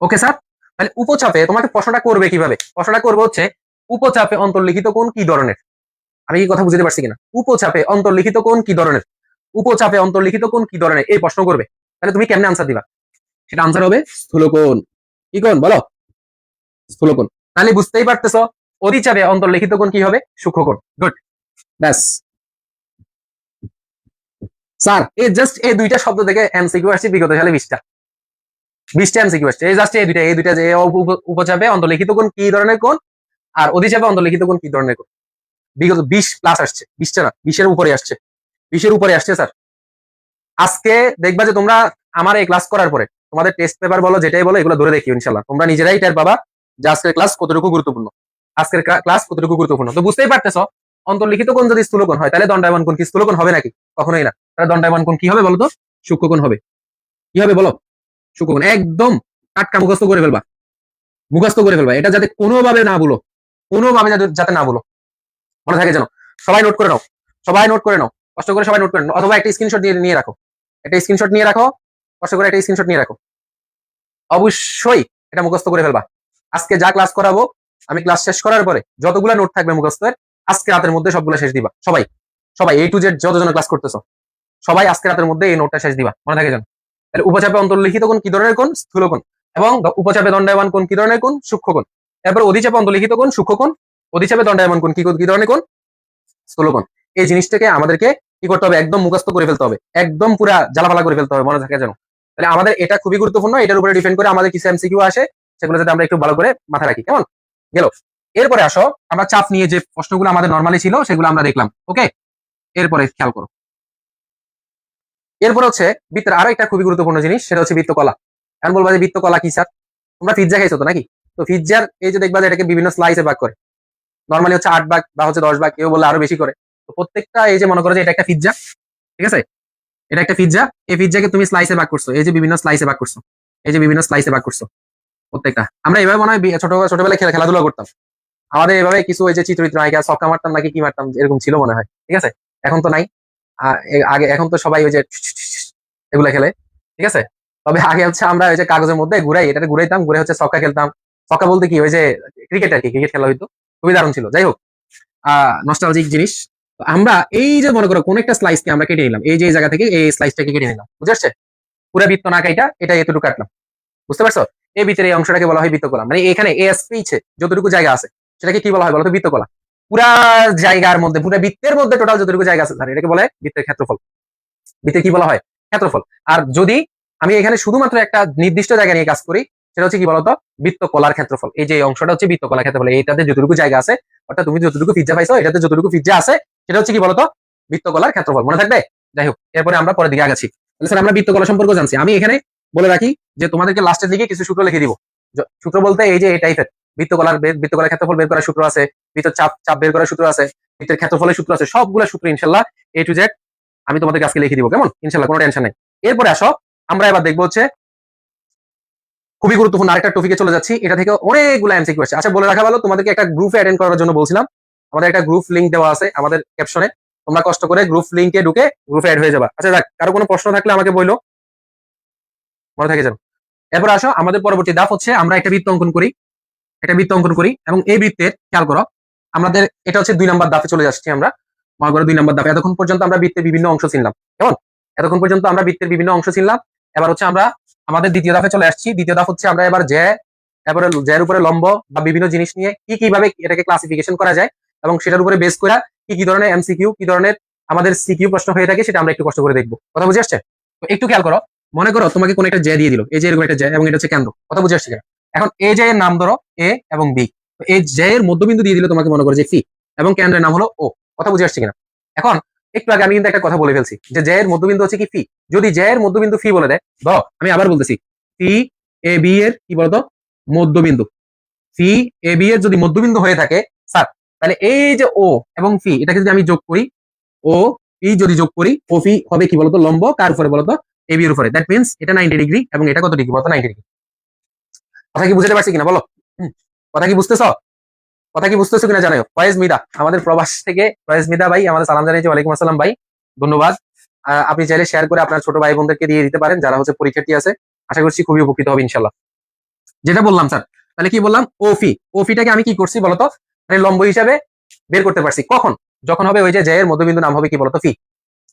ওকে স্যার, তাহলে উপচাপে তোমাকে প্রশ্নটা করবে কিভাবে? প্রশ্নটা করবে হচ্ছে উপচাপে অন্তর্লিখিত কোণ কি ধরনের। আমি কি কথা বুঝতে পারছি কিনা? উপচাপে অন্তর্লিখিত কোণ কি ধরনের, উপচাপে অন্তর্লিখিত কোণ কি ধরনের, এই প্রশ্ন করবে। তাহলে তুমি কেমনে আনসার দিবা? সেটা আনসার হবে স্থূলকোণ। কি কোণ বলো? স্থূলকোণ। তাহলে বুঝতেই পারতেছো অধিচাপে অন্তর্লিখিত কোণ কি হবে? সূক্ষ্মকোণ। গুড। ব্যাস স্যার, এই জাস্ট এই দুইটা শব্দ থেকে এমসিকিউ আসছে বিগত সালে 20টা, 20টা এমসিকিউ আসছে। এই জাস্ট এই দুইটা যে উপচাপে অন্তর্লিখিত কোণ কি ধরনের কোণ, আর অধিচাপে অন্তর্লিখিত কোণ কি ধরনের কোণ, বিগত 20 প্লাস আসছে। 20টা না, 20-এর উপরে আসছে, 20-এর উপরে আসছে স্যার। আজকে দেখবা যে তোমরা আমার এই ক্লাস করার পরে তোমাদের টেস্ট পেপার বলো, যেটাই বলো, এগুলো ধরে দেখিও ইনশাল্লাহ। তোমরা নিজেরাই টের পাবা যে আজকের ক্লাস কতটুকু গুরুত্বপূর্ণ, আজকের ক্লাস কতটুকু গুরুত্বপূর্ণ। তো বুঝতেই পারতেছো অন্তর্লিখিত কোণ যদি স্থূলকোণ হয় তাহলে দণ্ডায়মান কোণ কি স্থূলকোণ হবে নাকি? কখনোই না। তাহলে দণ্ডায়মান কোণ কি হবে বলো তো? সূক্ষ্মকোণ হবে। কি হবে বলো? সূক্ষ্মকোণ। একদম টাটকা মুখস্থ করে ফেলবা, মুখস্থ করে ফেলবা। এটা যাতে কোনোভাবে না বলো, কোনোভাবে যাতে না বলো, মনে থাকে যেন। সবাই নোট করে নাও, সবাই নোট করে নাও, কষ্ট করে সবাই নোট করে নাও, অথবা একটা স্ক্রিনশট নিয়ে রাখো, একটা স্ক্রিনশট নিয়ে রাখো, কষ্ট করে একটা স্ক্রিনশট নিয়ে রাখো। অবশ্যই এটা মুখস্থ করে ফেলবা। আজকে যা ক্লাস করাবো, আমি ক্লাস শেষ করার পরে যতগুলা নোট থাকবে মুখস্থের, আজকে রাতের মধ্যে সবগুলো শেষ দিবা, সবাই সবাই A to Z যতজন ক্লাস করতেছো সবাই আজকে রাতের মধ্যে এই নোটটা শেষ দিবা, মনে থাকে যেন। তাহলে উপচাপে অন্তর্লিখিত কোণ কি ধরনের কোণ? স্থূল কোণ। এবং উপচাপে দণ্ডায়মান কোণ কি ধরনের কোণ? সূক্ষ্ম কোণ। এরপর অধিচাপে অন্তর্লিখিত কোণ সূক্ষ্ম কোণ, অধিচাপে দণ্ডায়মান কোণ কি ধরনের কোণ? স্থূল কোণ। এই জিনিসটাকে আমাদেরকে কি করতে হবে? একদম মুখস্থ করে ফেলতে হবে, একদম পুরা জ্বালাপালা করে ফেলতে হবে, মনে থাকে যেন। তাহলে আমাদের এটা খুবই গুরুত্বপূর্ণ, এটার উপরে ডিপেন্ড করে আমাদের কিছু এমসিকিউ আসে, সেগুলো যাতে আমরা একটু ভালো করে মাথায় রাখি, কেমন গেল। এরপরে আসো আমরা চাপ নিয়ে যে প্রশ্নগুলো আমাদের নরমালি ছিল সেগুলো আমরা দেখলাম, ওকে। এরপরে খেয়াল করো, এরপর হচ্ছে বৃত্তের আরো একটা খুবই গুরুত্বপূর্ণ জিনিস, সেটা হচ্ছে বৃত্তকলা। এখন বলবা যে বৃত্তকলা কি স্যার? তোমরা পিজ্জা খাইছো তো নাকি? তো পিজ্জার এই যে দেখবা যে এটাকে বিভিন্ন স্লাইসে ভাগ করে, নরমালি হচ্ছে 8 ভাগ বা হচ্ছে 10 ভাগ, কেউ বললে আরো বেশি করে। তো প্রত্যেকটা এই যে মনে করো যে এটা একটা পিজ্জা, ঠিক আছে, এটা একটা পিজ্জা, এই পিজ্জাকে তুমি স্লাইসে ভাগ করছো, এই যে বিভিন্ন স্লাইসে ভাগ করছো, এই যে বিভিন্ন স্লাইসে ভাগ করছো প্রত্যেকটা। আমরা এইভাবে মনে হয় ছোটবেলায় খেলাধুলা করতাম, আমাদের এভাবে কিছু ওই যে চিত্রিত নায়িকা ছক্কা মারতাম নাকি কি মারতাম এরকম ছিল মনে হয়, ঠিক আছে। এখন তো নাই, আগে এখন তো সবাই ওই যে এগুলা খেলে, ঠিক আছে। তবে আগে হচ্ছে আমরা ওই যে কাগজের মধ্যে ঘুরাই, এটাতে ঘুরাইতাম, ঘুরে হচ্ছে ছক্কা খেলতাম। ছক্কা বলতে কি ওই যে ক্রিকেট আর কি, ক্রিকেট খেলা হইতো, খুবই দারুণ ছিল। যাই হোক, নস্টালজিক জিনিস। তো আমরা এই যে মনে করো কোন একটা স্লাইসকে আমরা কেটে নিলাম, এই যে এই জায়গা থেকে এই স্লাইসটাকে কেটে নিলাম, বুঝতে পারছে? পুরো বৃত্ত না কাইটা এটা এতটুকু কাটলাম, বুঝতে পারছো? এই ভিতরে এই অংশটাকে বলা হয় বৃত্তকলা। মানে এখানে এসপিছে যতটুকু জায়গা আছে সেটাকে কি বলা হয় বলতো? বৃত্তকলা। পুরা জায়গার মধ্যে, পুরো বৃত্তের মধ্যে টোটাল যতটুকু জায়গা আছে স্যার এটাকে বলে বৃত্তের ক্ষেত্রফল। বৃত্তে কি বলা হয়? ক্ষেত্রফল। আর যদি আমি এখানে শুধুমাত্র একটা নির্দিষ্ট জায়গা নিয়ে কাজ করি, সেটা হচ্ছে কি বলতো? বৃত্তকলার ক্ষেত্রফল। এই যে অংশটা হচ্ছে বৃত্তকলার ক্ষেত্রফল, এইটাতে যতটুকু জায়গা আছে, অর্থাৎ তুমি যতটুকু পিজ্জা পাইছো এটাতে যতটুকু পিজ্জা আছে সেটা হচ্ছে কি বলতো? বৃত্তকলার ক্ষেত্রফল, মনে থাকবে? যাই হোক, এরপরে আমরা পরের দিকে আগাচ্ছি। তাহলে স্যার আমরা বৃত্তকলা সম্পর্কে জানছি, আমি এখানে বলে রাখি যে তোমাদেরকে লাস্টের দিকে কিছু সূত্র লিখে দিব। সূত্র বলতে এই যে এই টাইপের বৃত্তকলার ক্ষেত্রফল বের করার সূত্র আছে, বৃত্ত চাপ বের করার সূত্র আছে, বৃত্তের ক্ষেত্রফলের সূত্র আছে, সবগুলো সূত্র ইনশাল্লাহ A to Z আমি তোমাদের আজকে লিখে দিব, কেমন? ইনশাল্লাহ, কোনো টেনশন নেই। এরপরে আসো আমরা এবার দেখবো হচ্ছে খুবই গুরুত্বপূর্ণ আরেকটা টপিকে চলে যাচ্ছি, এটা থেকে অনেকগুলো এমসিকিউ আসছে। আচ্ছা, বলে রাখা ভালো, তোমাদেরকে একটা গ্রুপে অ্যাটেন্ড করার জন্য বলছিলাম, আমাদের একটা গ্রুপ লিংক দেওয়া আছে আমাদের ক্যাপশনে, তোমরা কষ্ট করে গ্রুপ লিংকে ঢুকে গ্রুপে অ্যাড হয়ে যাবা। আচ্ছা দেখ, কারো কোনো প্রশ্ন থাকলে আমাকে বললো, মনে থাকে যেন। এরপর আসো আমাদের পরবর্তী ধাপ হচ্ছে আমরা একটা বৃত্ত অঙ্কন করি, একটা বৃত্ত অঙ্কন করি, এবং এই বৃত্তের খেয়াল করো আমাদের এটা হচ্ছে 2 নাম্বার ধাপে চলে যাচ্ছি আমরা। মনে করো 2 নাম্বার ধাপে, এতক্ষণ পর্যন্ত আমরা বৃত্তের বিভিন্ন অংশ চিনলাম, কেমন? এতক্ষণ পর্যন্ত আমরা বৃত্তের বিভিন্ন অংশ চিনলাম। এবার হচ্ছে আমরা আমাদের দ্বিতীয় ধাপে চলে আসছি। দ্বিতীয় ধাপ হচ্ছে আমরা এবার এবারে জ্যার উপরে লম্ব বা বিভিন্ন জিনিস নিয়ে কিভাবে এটাকে ক্লাসিফিকেশন করা যায়, এবং সেটার উপরে বেস করে কি ধরনের এমসিকিউ, কি ধরনের আমাদের সিকিউ প্রশ্ন হয়ে থাকে সেটা আমরা একটু কষ্ট করে দেখবো। কথা বুঝে আসছে? তো একটু খেয়াল করো, মনে করো তোমাকে কোন একটা জ্যা দিয়ে দিল, এই যে এরকম একটা জ্যা, এবং এটা হচ্ছে কেন্দ্র। কথা বুঝে আসছে কিনা? এখন এই জ্যা এর নাম ধরো এ এবং বি, এই জ্যা এর মধ্যবিন্দু দিয়ে দিল তোমাকে, মনে করো যে সি, এবং কেন্দ্রের নাম হলো ও। কথা বুঝে আসছে কিনা? এখন একটু আগে আমি কিন্তু একটা কথা বলে ফেলছি যে জ্যা এর মধ্যবিন্দু হচ্ছে কি ফি। যদি জ্যা এর মধ্যবিন্দু ফি বলে দেয়, ধরো আমি আবার বলতেছি, ফি এ বি এর কি বলতো? মধ্যবিন্দু। ফি এ বি এর যদি মধ্যবিন্দু হয়ে থাকে স্যার, তাহলে এই যে ও এবং ফি এটাকে যদি আমি যোগ করি, ও পি যদি যোগ করি, ও ফি হবে কি বলতো? লম্ব কার উপরে বলতো? এ বি এর উপরে। দ্যাট মিন্স এটা 90 ডিগ্রি, এবং এটা কত ডিগ্রি বলতো? 90 ডিগ্রি। কথা কি বুঝতে পারছি কিনা বলো? কথা কি বুঝতেছো? কথা কি বুঝতেছো কিনা জানাও। ফয়েজ মিদা আমাদের প্রবাস থেকে, ফয়েজ মিদা ভাই আমাদের সালাম জানিয়েছি। ওয়ালাইকুম আসসালাম ভাই, ধন্যবাদ। আপনি চাইলে শেয়ার করে আপনার ছোট ভাই বোনদেরকে দিয়ে দিতে পারেন যারা হচ্ছে পরীক্ষার্থী আছে, আশা করছি খুবই উপকৃত হবে ইনশাল্লাহ। যেটা বললাম স্যার, তাহলে কি বললাম? ওফিটাকে আমি কি করছি বলতো? মানে লম্ব হিসাবে বের করতে পারছি কখন? যখন হবে ওই যে এর মধ্যবিন্দু নাম হবে কি বলতো? ফি।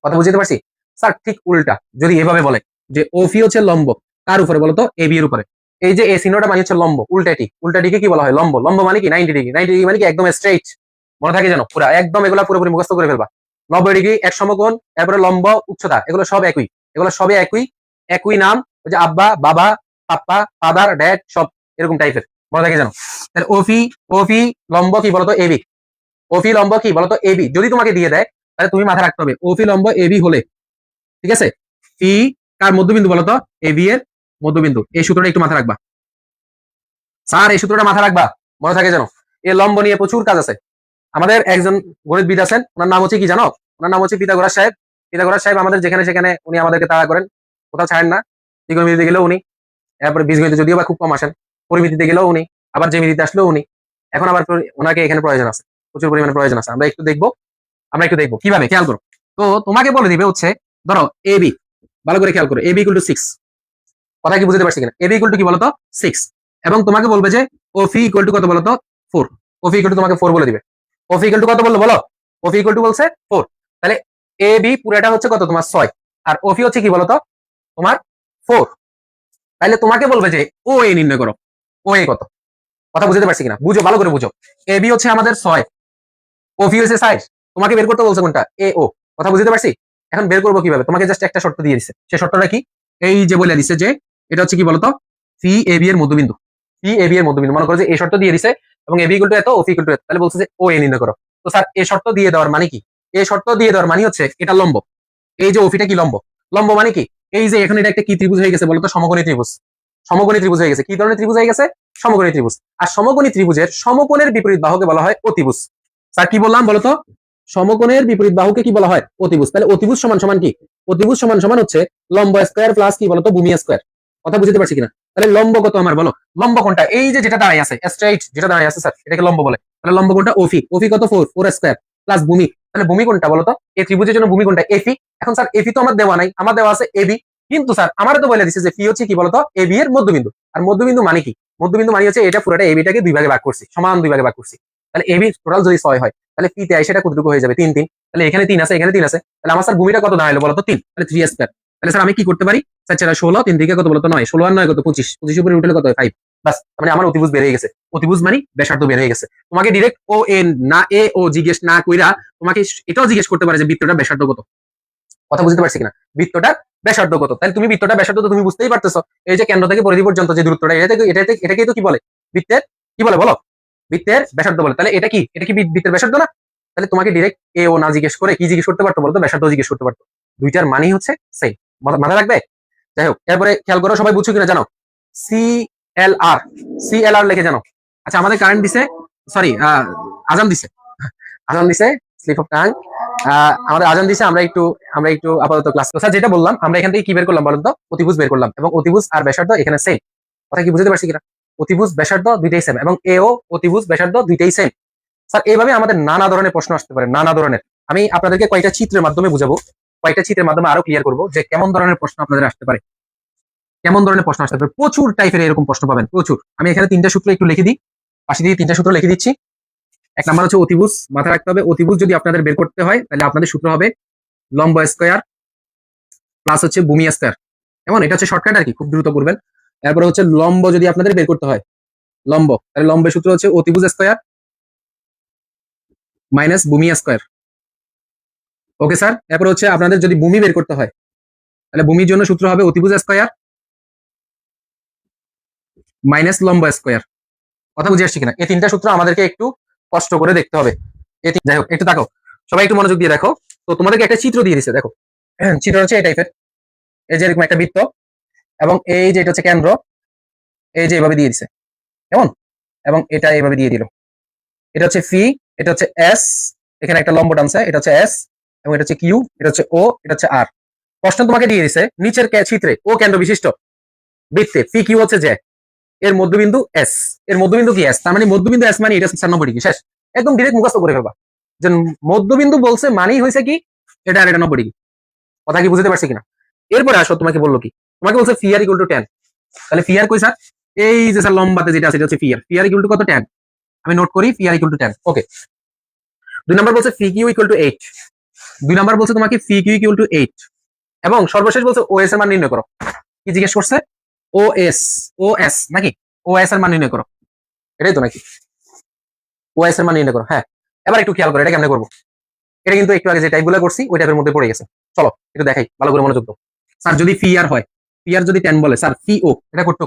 কথা বুঝতে পারছি স্যার? ঠিক উল্টা, যদি এভাবে বলে যে ওফি হচ্ছে লম্ব কার উপরে বলতো? এ বি এর উপরে। এই যে এ চিহ্নটা মানে হচ্ছে লম্ব, উল্টাটিকে কি বলা হয়? লম্ব। লম্ব মানে কি 90 ডিগ্রি। 90 ডিগ্রি মানে কি একদম স্ট্রেইট, মনে থাকে জানো? পুরো একদম এগুলা পুরোপুরি মুখস্থ করে ফেলবা। 90 ডিগ্রি এক সমকোণ, এরপরে লম্ব, উচ্চতা, এগুলো সব একই, এগুলো সবই একই, একই নাম। ওই যে আব্বা, বাবা, পাপ্পা, ফাদার, ড্যাড, সব এরকম টাইপের, মনে থাকে জানো? তাহলে ওফি লম্ব কি বলতো? এবি। ওফি লম্ব কি বলতো? এবি। যদি তোমাকে দিয়ে দেয় তাহলে তুমি মাথায় রাখতে হবে ওফি লম্ব এবি হলে, ঠিক আছে, ফি কার মধ্যবিন্দু বলতো? এবি এর মধ্যবিন্দু। এই সূত্রটা একটু মাথায় রাখবা স্যার, এই সূত্রটা মাথায় রাখবা, মনে থাকে জানো? এই লম্ব নিয়ে প্রচুর কাজ আছে। আমাদের একজন গণিতবিদ আছেন, ওনার নাম হচ্ছে কি জানো? ওনার নাম হচ্ছে পিথাগোরাস সাহেব। পিথাগোরাস সাহেব আমাদের যেখানে সেখানে উনি আমাদেরকে তাড়া করেন, কোথাও ছাড়েন না। ত্রিকোণমিতিতে গেলেও উনি, এরপরে বীজগণিতে যদিও বা খুব কম আসেন, পরিমিতিতে গেলেও উনি, আবার জ্যামিতিতে আসলেও উনি। এখন আবার ওনাকে এখানে প্রয়োজন আছে, প্রচুর পরিমাণে প্রয়োজন আছে। আমরা একটু দেখবো কিভাবে, খেয়াল করো। তো তোমাকে বলে দিবে হচ্ছে, ধরো এ বি, ভালো করে খেয়াল করো, এ বি ইকুয়াল টু 6। কথা কি বুঝতে পারছি কিনা? এ বি ইকুয়াল টু কি বলতো? 6। এবং তোমাকে বলবে যে ও ফি ইকুয়াল টু কত বলতো? 4। ও ফি ইকুয়াল টু তোমাকে 4 বলে দিবে। ওফি ইকুয়াল টু কত বললো বলো? ওফি ইকুয়াল টু বলছে 4। তাহলে এ বি পুরোটা হচ্ছে কত তোমার 6, আর ওফি হচ্ছে কি বলতো তোমার 4। তাহলে তোমাকে বলবে যে ও এ নির্ণয় করো, ও এ কত। কথা বুঝতে পারছি কিনা? বুঝো, ভালো করে বুঝো। এ বি হচ্ছে আমাদের 6, ওফি হচ্ছে 60, তোমাকে বের করতে বলছে কোনটা? এ ও। কথা বুঝতে পারছি? এখন বের করবো কিভাবে? তোমাকে জাস্ট একটা শর্ত দিয়ে দিছে, সে শর্তটা কি? এই যে বলে দিছে যে এটা হচ্ছে কি বলতো, সি এ বি এর মধ্যবিন্দু। সি এ বি এর মধ্যবিন্দু, মনে করো যে এই শর্ত দিয়ে দিছে এবং এ বি ইকুয়াল টু এত, ওফি ইকুয়াল টু এত, তাহলে বলছে যে ও এ নির্ণয় করো। তো স্যার এই শর্ত দিয়ে দেওয়ার মানে কি? এই শর্ত দিয়ে দেওয়ার মানে হচ্ছে এটা লম্ব, এই যে ওফিটা কি লম্ব। লম্ব মানে কি? এই যে এখন এটা একটা কি ত্রিভুজ হয়ে গেছে বলতো? সমকোণী ত্রিভুজ। সমকোণী ত্রিভুজ হয়ে গেছে। কি ধরনের ত্রিভুজ হয়ে গেছে? সমকোণী ত্রিভুজ। আর সমকোণী ত্রিভুজের সমকোণের বিপরীত বাহুকে বলা হয় অতিভুজ। স্যার কি বললাম বলতো? সমকোণের বিপরীত বাহুকে কি বলা হয়? অতিভুজ। তাহলে অতিভুজ সমান সমান কি? অতিভুজ সমান সমান হচ্ছে লম্ব স্কয়ার প্লাস কি বলতো, ভূমি স্কয়ার। কথা বুঝতে পারছি কিনা? তাহলে লম্ব কত আমার বলো? লম্ব কোনটা? এই যে যেটা দাঁড়ায় আছে স্ট্রেইট, যেটা দাঁড়ায় আছে স্যার, এটাকে লম্ব বলে। তাহলে লম্ব কোনটা? ওফি। ওফি কত? 4, 4 স্কয়ার প্লাস ভূমি। তাহলে ভূমি কোনটা বলতো? এই ত্রিভুজের জন্য ভূমি কোনটা? এফি। এখন স্যার এফি তো আমার দেওয়া নাই, আমার দেওয়া আছে এবি। কিন্তু স্যার আমার তো বলে দিছে যে ফি হচ্ছে কি বলতো, এবি এর মধ্যবিন্দু। আর মধ্যবিন্দু মানে কি? মধ্যবিন্দু মানে হচ্ছে এটা পুরোটা এবিটাকে দুই ভাগে ভাগ করছি, সমান দুই ভাগে ভাগ করছি। তাহলে এবি টোটাল যদি 6 হয়, তাহলে পি তে সেটা কতটুকু হয়ে যাবে? 3 3। তাহলে এখানে 3 আছে, এখানে 3 আছে, তাহলে আমার স্যার ভূমিটা কত দাঁড়ালো বলতো? 3। তাহলে 3 স্কয়ার। তাহলে স্যার আমি কি করতে পারি? স্যার 4 16, 3 থেকে কত বলতো? 9। 16 আর 9 কত? 25। 25 উপরে উঠলে কত হয়? 5। বাস, মানে আমার অতিভুজ বের হয়ে গেছে। অতিভুজ মানে ব্যাসার্ধ বের হয়ে গেছে। তোমাকে ডাইরেক্ট ও এন না এ ও জিজ্ঞেস না কইরা তোমাকে এটাও জিজ্ঞেস করতে পারে যে বৃত্তটা ব্যাসার্ধ কত। কথা বুঝতে পারছি কিনা? বৃত্তটা ব্যাসার্ধ কত। তাহলে তুমি বৃত্তটা ব্যাসার্ধ তো তুমি বুঝতেই পারতেছো। এই যে কেন্দ্র থেকে পরিধি পর্যন্ত যে দূরত্বটা, এটাকেই তো কি বলে? বৃত্তের কি বলে বলো? বৃত্তের ব্যাসার্ধ বলে। তাহলে এটা কি? এটা কি বৃত্তের ব্যাসার্ধ না? তাহলে তোমাকে ডিরেক্ট এ ও না জিজ্ঞেস করে কি জিজ্ঞেস করতে পারতো বলতো? ব্যাসার্ধ জিজ্ঞেস করতে পারতো। দুইটার মানই হচ্ছে সেম। মাথায় রাখবে। যাই হোক, এরপরে খেয়াল করো, সবাই বুঝছো কিনা জানো? সি এল আর, সি এল আর লিখে জানো। আচ্ছা, আমাদের কারেন্ট দিছে, সরি আজান দিছে, আজান দিছে, স্লিপ অফ টাং। আমাদের আজান দিছে, আমরা একটু আপাতত ক্লাস। স্যার যেটা বললাম, আমরা এখান থেকে কি বের করলাম বলুন তো? অতিভুজ বের করলাম, এবং অতিভুজ আর ব্যাসার্ধ এখানে সেম। কথা কি বুঝতে পারছি কিনা? অতিভুজ ব্যাসার্ধ দুইটাই সেম, এবং এ ও অতিভুজ ব্যাসার্ধ দুইটাই সেম। স্যার এইভাবে আমাদের নানা ধরনের প্রশ্ন আসতে পারে, নানা ধরনের। আমি আপনাদেরকে কয়েকটা চিত্রের মাধ্যমে বুঝাবো, কয়েকটা চিত্রের মাধ্যমে আরো ক্লিয়ার করবো যে কেমন ধরনের প্রশ্ন আপনাদের আসতে পারে, কেমন ধরনের প্রশ্ন আসতে পারে। প্রচুর টাইপের এরকম প্রশ্ন পাবেন, প্রচুর। আমি এখানে 3টা সূত্র একটু লিখে দিই, পাশে দিয়ে 3টা সূত্র লিখে দিচ্ছি। এক নাম্বার হচ্ছে অতিভুজ। মাথায় রাখতে হবে, অতিভুজ যদি আপনাদের বের করতে হয় তাহলে আপনাদের সূত্র হবে লম্ব স্কয়ার প্লাস হচ্ছে ভূমি স্কয়ার। এমন এটা হচ্ছে শর্টকাট আর কি, খুব দ্রুত করবেন। এরপরে হচ্ছে লম্ব যদি আপনাদের বের করতে হয়, লম্ব, তাহলে লম্বের সূত্র হচ্ছে অতিভুজ স্কয়ার মাইনাস ভূমি স্কয়ার। Okay sir. এরপর হচ্ছে আপনাদের যদি ভূমি বের করতে হয়, তাহলে ভূমির জন্য সূত্র হবে অতিভুজ স্কয়ার মাইনাস লম্ব স্কয়ার। কথা বুঝে আসছি কিনা? এই 3টা সূত্র আমাদেরকে একটু কষ্ট করে দেখতে হবে। যাই হোক, একটু দেখো, সবাই একটু মনোযোগ দিয়ে দেখো। তো তোমাদেরকে একটা চিত্র দিয়ে দিছে, দেখো। চিত্র হচ্ছে এই টাইপের, এই যে এরকম একটা বৃত্ত, এবং এই যে এটা হচ্ছে কেন্দ্র, এই যে এভাবে দিয়ে দিছে, কেমন? এবং এটা এইভাবে দিয়ে দিল। এটা হচ্ছে ফি, এটা হচ্ছে এস, এখানে একটা লম্ব টানছে, এটা হচ্ছে এস, এবং এটা হচ্ছে কিউ, এটা হচ্ছে ও, এটা হচ্ছে আর। প্রশ্ন তোমাকে দিয়ে দিছে নিচের চিত্রে ও কেন্দ্র বিশিষ্ট বৃত্তে ফি কিউ হচ্ছে যে এর মধ্যবিন্দু এস, এর মধ্যবিন্দু কি এস, তার মানে মধ্যবিন্দু এস মানে এটা 96 ডিগ্রি। শেষ, একদম ডিরেক্ট মুখস্থ করে ফেলবা যে মধ্যবিন্দু বলছে মানেই হয়েছে কি এটা আর এটা 90 ডিগ্রি। কথা কি বুঝতে পারছি কিনা? এরপরে আসো, তোমাকে বললো কি? তোমাকে বলছে ফি আর ইকুয়াল টু 10। তাহলে ফি আর কই স্যার? এই যে স্যার লম্বাতে যেটা আছে এটা হচ্ছে ফি আর। ফি আর ইকুয়াল টু কত? 10। আমি নোট করি, ফি আর ইকুয়াল টু 10। ওকে। 2 নাম্বার বলছে ফি কিউ ইকুয়াল টু 8। 2 নাম্বার বলছে তোমাকে ফি কিউ ইকুয়াল টু 8, এবং সর্বশেষ বলছে ও এস এর মান নির্ণয় করো। কি জিজ্ঞেস করছে? ও এস, ও এস নাকি ও এস এর মান নির্ণয় করো, এটাই তো নাকি? ও এস এর মান নির্ণয় করো। হ্যাঁ, এবার একটু খেয়াল করো এটা কেমনে করবো। এটা কিন্তু একটু আগে যে টাইপগুলো করছি ওই টাইপের মধ্যে পড়ে গেছে। চলো একটু দেখাই, ভালো করে মনোযোগ দাও। স্যার যদি ফি আর হয়, ফি আর যদি 10 বলে, স্যার ফি ও এটা করতো,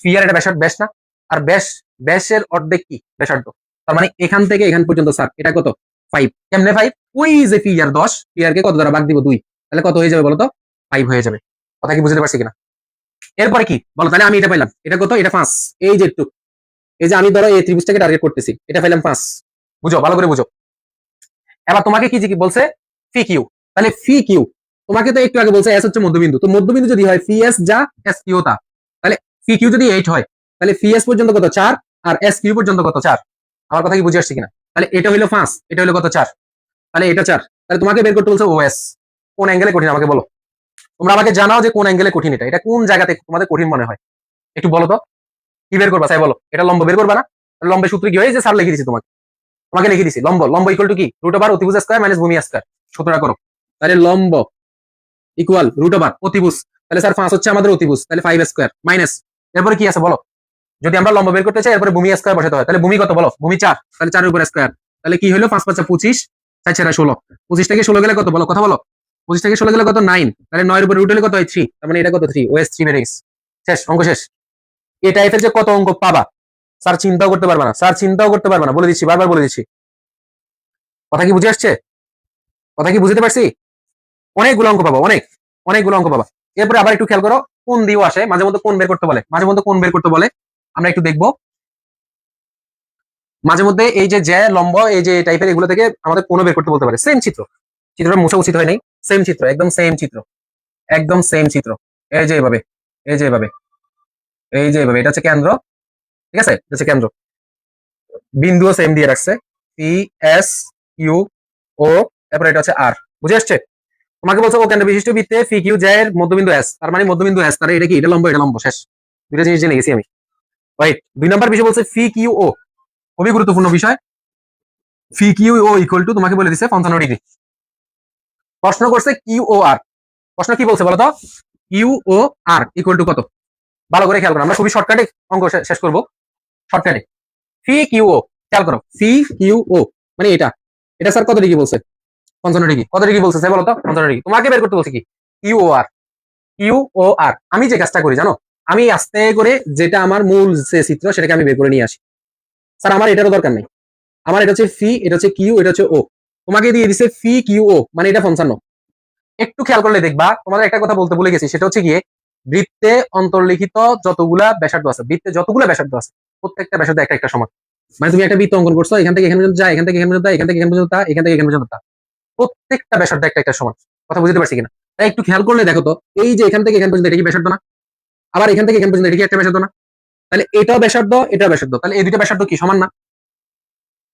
ফি আর এটা ব্যাসার্ধ, ব্যাস না? আর ব্যাস, ব্যাসের অর্ধেক কি? ব্যাসার্ধ। তার মানে এখান থেকে এখান পর্যন্ত স্যার এটা কত? 5। কেমনে 5? ওই যে ফি আর 10, ফি আর কে কত দ্বারা ভাগ দিব? 2। তাহলে কত হয়ে যাবে বলো তো? 5 হয়ে যাবে। কথা কি বুঝতে পারছি কিনা? এরপরে কি বলো? তাহলে আমি এটা পাইলাম, এটা কত? এটা 5। এই যে একটু, এই যে আমি ধরো এই ত্রিভুজটাকে টার্গেট করতেছি, এটা পাইলাম 5। বুঝো, ভালো করে বুঝো। এবার তোমাকে কি বলছে? ফি কিউ। তাহলে ফি কিউ তোমাকে তো একটু আগে বলছে এস হচ্ছে মধ্যবিন্দু, তো মধ্যবিন্দু যদি হয় ফি এস যা, এস কিউ তা। তাহলে ফি কিউ যদি 8 হয়, তাহলে ফি এস পর্যন্ত কত? 4, আর এস কিউ পর্যন্ত কত? 4। আমার কথা কি বুঝে আসছে কিনা? তাহলে এটা হইলো 5, এটা হইলো কত? 4। তাহলে এটা 4। তাহলে তোমাকে বের করতে বলছে ওএস। কোন অ্যাঙ্গেলে কঠিন আমাকে বলো। তোমরা আমাকে জানাও যে কোন অ্যাঙ্গেলে কঠিন, এটা কোন জায়গাতে তোমাদের কঠিন মনে হয়, একটু বলো তো। কি বের করবা? তাই বলো, এটা লম্ব বের করবা না? লম্বের সূত্র কি হয় যে স্যার লিখে দিয়েছি তোমাকে। তোমাকে লিখে দিছি লম্ব, লম্ব ইকুয়াল টু কি রুট ওভার অতিভুজ স্কয়ার মাইনাস ভূমি স্কয়ার, সূত্রটা করো। তাহলে লম্ব ইকুয়াল রুট ওভার অতিভুজ, তাহলে স্যার 5 হচ্ছে আমাদের অতিভুজ, তাহলে 5 স্কয়ার মাইনাস, এরপরে কি আছে বলো, যদি আমরা লম্ব বের করতে চাই এরপরে ভূমি স্কয়ার বসাতে হয়, তাহলে ভূমি কত বলো, ভূমি 4, তাহলে 4 এর উপর স্কয়ার, তাহলে কি হলো 5 5 25, 4 4 16, 25 থেকে 16 গেলে কত বলো, কথা বলো, 25 থেকে 16 গেলে কত 9, তাহলে 9 এর উপর রুট হলে কত হয় 3, তার মানে এটা কত 3, ওএস 3 বের হইছে, শেষ, অঙ্ক শেষ। এই টাইপের যে কত অঙ্ক পাবা স্যার চিন্তাও করতে পারবা না, স্যার চিন্তাও করতে পারবা না, বলে দিচ্ছি, বারবার বলে দিচ্ছি, কথা কি বুঝে আসছে, কথা কি বুঝতে পারছি, অনেকগুলো অঙ্ক পাবা, অনেকগুলো অঙ্ক পাবা। এরপরে আবার একটু খেয়াল করো, কোন দিয়েও আসে, মাঝে মধ্যে কোন বের করতে বলে, মাঝে মধ্যে কোন বের করতে বলে, আমরা একটু দেখবো। মাঝে মধ্যে এই যে লম্ব এই যে টাইপের এগুলো থেকে আমাদের কোন বের করতে বলতে পারে, সেম চিত্র, চিত্রটা মুছা উচিত হয় নাই, সেম চিত্র, একদম সেম চিত্র, একদম সেম চিত্র, এই যে এভাবে, এই যে এভাবে, এই যে এভাবে, এটা হচ্ছে কেন্দ্র, ঠিক আছে, এটা হচ্ছে কেন্দ্র, বিন্দুও সেম দিয়ে রাখছে, পি এস ইউ ও, তারপরে এটা হচ্ছে আর, বুঝে আসছে। তোমাকে বলছো ও কেন্দ্র বিশিষ্ট বৃত্তে পি কিউ জে এর মধ্যবিন্দু এস, তার মানে মধ্যবিন্দু এস, তাহলে এটা কি, এটা লম্ব, এটা লম্ব, শেষ, দুইটা জিনিস জেনে গেছি আমি। রাইট, 2 নম্বর বিষয় বলছে ফি কিউ ও, খুবই গুরুত্বপূর্ণ বিষয়, ফি কিউ ও ইকুয়াল টু তোমাকে বলে দিচ্ছে 55 ডিগ্রি। প্রশ্ন করছে কিউ ও আর, প্রশ্ন কি বলছে বলতো, Q O R equal to কত, ভালো করে খেয়াল করো, আমরা খুবই শর্টকাটে অঙ্ক শেষ করবো, শর্টকাটে। ফি কিউ ও, খেয়াল করো, ফি কিউ ও মানে এটা, এটা স্যার কত ডিগ্রি বলছে, 55 ডিগ্রি, কত ডিগ্রি বলছে বলো তো, 55 ডিগ্রি, তোমাকে বের করতে বলছে কি, কিউ ও আর, কিউ ও আর, আমি যে কাজটা করি জানো, আমি আস্তে করে যেটা আমার মূল যে চিত্র সেটাকে আমি বের করে নিয়ে আসি, স্যার আমার এটারও দরকার নেই, আমার এটা হচ্ছে ফি, এটা হচ্ছে কিউ, এটা হচ্ছে ও, তোমাকে দিয়ে দিছে ফি কিউ ও মানে এটা 55। একটু খেয়াল করলে দেখবা, তোমাদের একটা কথা বলতে ভুলে গেছি, সেটা হচ্ছে গিয়ে বৃত্তে অন্তর্লিখিত যতগুলা ব্যাসার্ধ আছে, বৃত্তে যতগুলা ব্যাসার্ধ আছে প্রত্যেকটা ব্যাসার্ধ একটা একটা সমান, মানে তুমি একটা বৃত্ত অঙ্কন করছো, এখান থেকে এখানে পর্যন্ত যায়, এখান থেকে এখানে পর্যন্ত যায়, এখান থেকে এখানে পর্যন্ত তা, এখান থেকে এখানে পর্যন্ত তা, প্রত্যেকটা ব্যাসার্ধ একটা একটা সমান, কথা বুঝতে পারছি কিনা, তাই একটু খেয়াল করলে দেখো তো, এই যে এখান থেকে এখান পর্যন্ত এটা কি ব্যাসার্ধ না, আবার এখান থেকে এখান পর্যন্ত এটা কি একটা ব্যাসার্ধ না, তাহলে এটাও ব্যাসার্ধ এটাও ব্যাসার্ধ, তাহলে এই দুইটা ব্যাসার্ধ কি সমান না,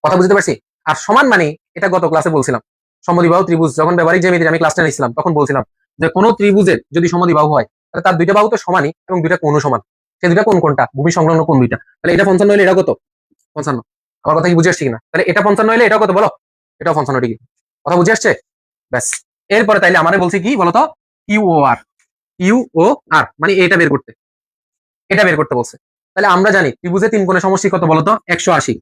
কথা বুঝতে পারছি। আর সমান মানে এটা গত ক্লাসে বলছিলাম, সমদ্বিবাহু ত্রিভুজ যখন ব্যবহারিক জ্যামিতির আমি ক্লাসটা নিয়েছিলাম তখন বলছিলাম যে কোন ত্রিভুজের যদি সমদ্বিবাহু হয় তাহলে তার দুইটা বাহু তো সমানই এবং দুইটা কোণও সমান, সেই দুইটা কোণ কোনটা, ভূমি সংলগ্ন কোণ দুইটা, তাহলে এটা 55 হলে এটা কত 55, আমার কথা কি বুঝে আসছে কিনা, তাহলে এটা 55 হলে এটা কত বলো, এটাও 55 ডিগ্রি, কথা বুঝে আসছে, ব্যাস। এরপরে তাইলে আমারে বলছি কি বলতো, ইউ ও আর, ইউ ও আর মানে এটা বের করতে, এটা বের করতে বলছে, তাহলে আমরা জানি ত্রিভুজের তিন কোণের সমষ্টি কত বলতো 180,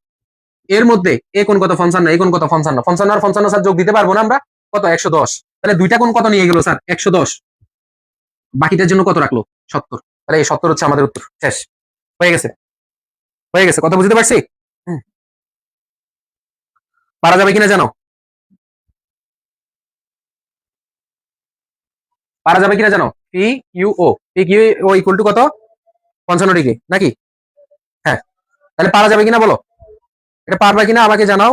এর মধ্যে এ কোণ কত 55, এই কোণ কত 55, 55 আর 55 স্যার যোগ দিতে পারবো না আমরা, কত 110, তাহলে দুইটা কোণ কত নিয়ে গেল স্যার 110, বাকিটার জন্য কত রাখলো 70, তাহলে এই 70 হচ্ছে আমাদের উত্তর, শেষ, হয়ে গেছে, হয়ে গেছে, কথা বুঝতে পারছি, পারা যাবে কিনা জানো, পারা যাবে কিনা জানো, P U O, P Q O equal to কত 55 ডিগ্রি নাকি, হ্যাঁ, তাহলে পারা যাবে কিনা বলো, এটা পারবা কিনা আমাকে জানাও।